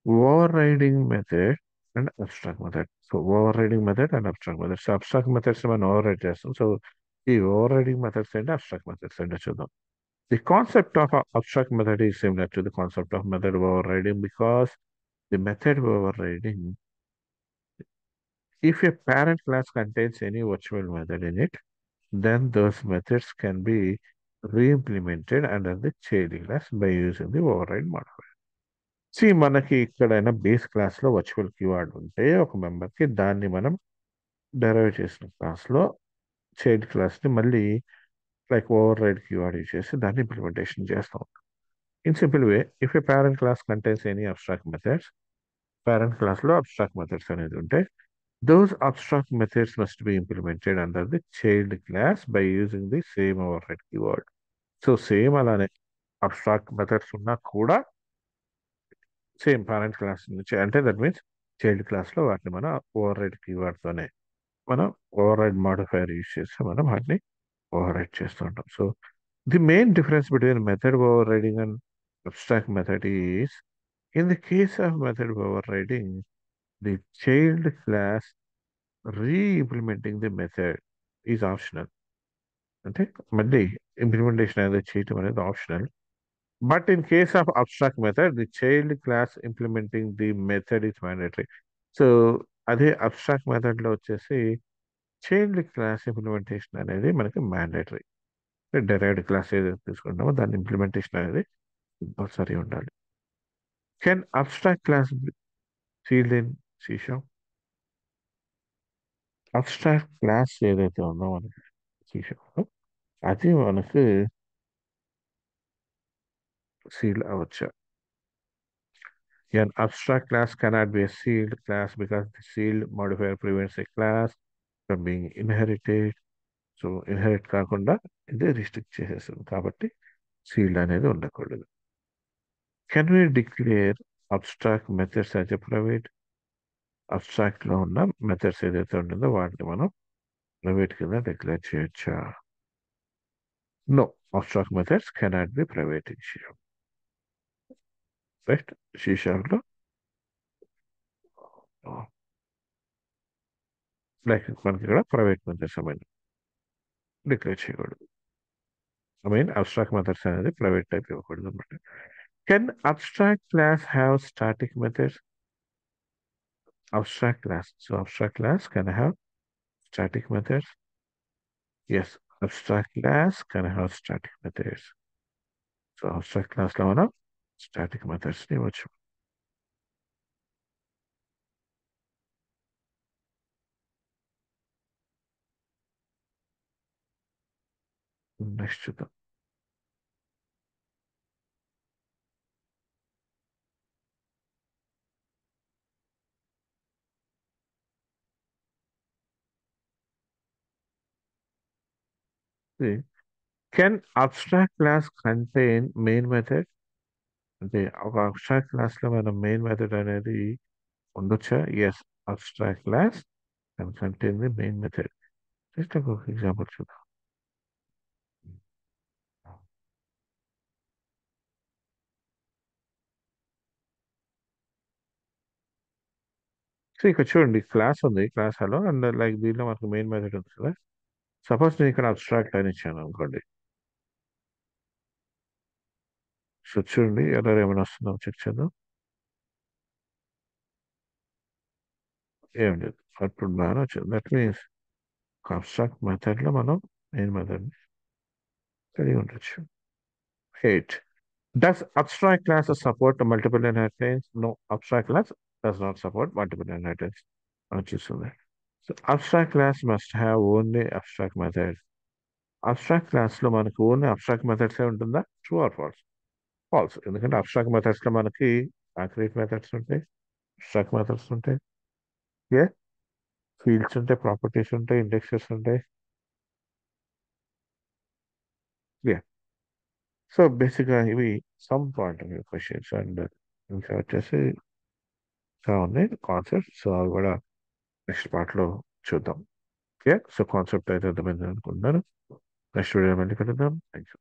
Speaker 1: Over riding method and abstract method. So over riding method and abstract method. So abstract methods మనం ఓవర్ రైడ్ చేస్తాం. సో ఈ ఓవర్ రైడింగ్ మెథడ్స్ ఏంటి, అబ్స్ట్రాక్ట్ మెథడ్స్ ఏంటో చూద్దాం. The concept of abstract method is similar to the concept of method overriding because the method overriding, if a parent class contains any virtual method in it, then those methods can be re-implemented under the child class by using the override modifier. See, మనకి ఇక్కడైనా base క్లాస్లో virtual keyword ఉంటే ఒక మెంబర్కి దాన్ని మనం derive చేసిన క్లాస్లో child క్లాస్ని మళ్ళీ like override keyword use చేసి దాన్ని ఇంప్లిమెంటేషన్ చేస్తాం. In simple way, if a parent class contains any abstract methods, parent class లో abstract methods అనేది ఉంటే, those abstract methods must be implemented under the child class by using the same override keyword. So same అలానే abstract methods ఉన్నా కూడా same parent class నుంచి అంటే that means child క్లాస్లో వాటిని మనం ఓవర్రైడ్ కీవర్డ్తోనే మనం ఓవర్రైడ్ మాడిఫైయర్ యూజ్ చేసి మనం వాటిని ఓవర్రైడ్ చేస్తూ ఉంటాం. So the main difference between method overriding and abstract method is In the case of method overriding, the child class re-implementing the method is optional. అంటే మళ్ళీ ఇంప్లిమెంటేషన్ అనేది చేయటం అనేది optional. But in case of abstract method the child class implementing the method is mandatory. So అదే abstract మెథడ్లో వచ్చేసి child class implementation అనేది మనకి మ్యాండేటరీ. డెరైవ్డ్ క్లాస్ ఏదైతే తీసుకుంటామో దాని ఇంప్లిమెంటేషన్ అనేది కంపల్సరీ ఉండాలి. Can abstract class sealed in సీషా? అబ్స్ట్రాక్ట్ క్లాస్ ఏదైతే ఉందో మనకి సీషాలో అది మనకు సీల్ అవ్వచ్చు. An abstract class cannot be a sealed class because the sealed modifier prevents a class from being inherited. So inherit కాకుండా ఇది రిస్ట్రిక్ట్ చేసేస్తుంది కాబట్టి సీల్డ్ అనేది ఉండకూడదు. Can we declare abstract methods as a private? అబ్స్ట్రాక్ట్లో ఉన్న methods ఏదైతే ఉంటుందో వాటిని మనం ప్రైవేట్ కింద డిక్లేర్ చేయొచ్చా? No, abstract methods cannot be private in షీషా. రైట్, షీషాలో లైక్ మనకి ఇక్కడ ప్రైవేట్ మెథడ్స్ అనేది డిక్లేర్ చేయకూడదు. ఐ మీన్ అబ్స్ట్రాక్ట్ మెథడ్స్ అనేది ప్రైవేట్ టైప్ ఇవ్వకూడదు అనమాట. Can abstract class have static methods? Abstract class, so abstract class can have static methods. Yes, abstract class can have static methods. So abstract క్లాస్లో మనం static మెథడ్స్ని ఇవ్వచ్చు. Next చూద్దాం. Can abstract class contain main method? అంటే ఒక abstract క్లాస్లో మనం main method అనేది ఉండొచ్చా? Yes, abstract class can contain the main method. Just ఒక ఎగ్జాంపుల్ చూద్దాం. సో ఇక్కడ చూడండి, క్లాస్ ఉంది, క్లాస్ హలో, అండ్ లైక్ దీనిలో మనకు మెయిన్ మెథడ్ ఉంది కదా. సపోజ్ నేను ఇక్కడ అబ్స్ట్రాక్ట్ అని ఇచ్చాను అనుకోండి. సో చూడండి ఎర్రర్ ఏమైనా వస్తుందో చెక్ చేద్దాం. ఏం లేదు, అప్పుడు బాగా వచ్చింది. దట్ మీన్స్ అబ్స్ట్రాక్ట్ మెథడ్లో మనం మెయిన్ మెథడ్ కలిగి ఉండొచ్చు. 8. Does abstract classes support multiple inheritance? No, abstract class does not support multiple inheritance. అని చూస్తుంది. So abstract class must have only abstract method. Abstract క్లాస్లో మనకు ఓన్లీ అబ్స్ట్రాక్ట్ మెథడ్సే ఉంటుందా? True or false? ఫాల్స్. ఎందుకంటే abstract మెథడ్స్లో మనకి కాంక్రీట్ మెథడ్స్ ఉంటాయి, అబ్స్ట్రాక్ట్ మెథడ్స్ ఉంటాయి, ఏ ఫీల్డ్స్ ఉంటాయి, ప్రాపర్టీస్ ఉంటాయి, ఇండెక్సెస్ ఉంటాయి. యా, సో బేసిక్గా ఇవి some point of view questions. And ఇంకా వచ్చేసి చాలా ఉన్నాయి కాన్సెప్ట్. సో అవి కూడా నెక్స్ట్ పార్ట్లో చూద్దాం. ఓకే, సో కాన్సెప్ట్ అయితే అర్థమైంది అనుకుంటున్నాను. నెక్స్ట్ వీడియో మళ్ళీ కలుద్దాం. Thank you.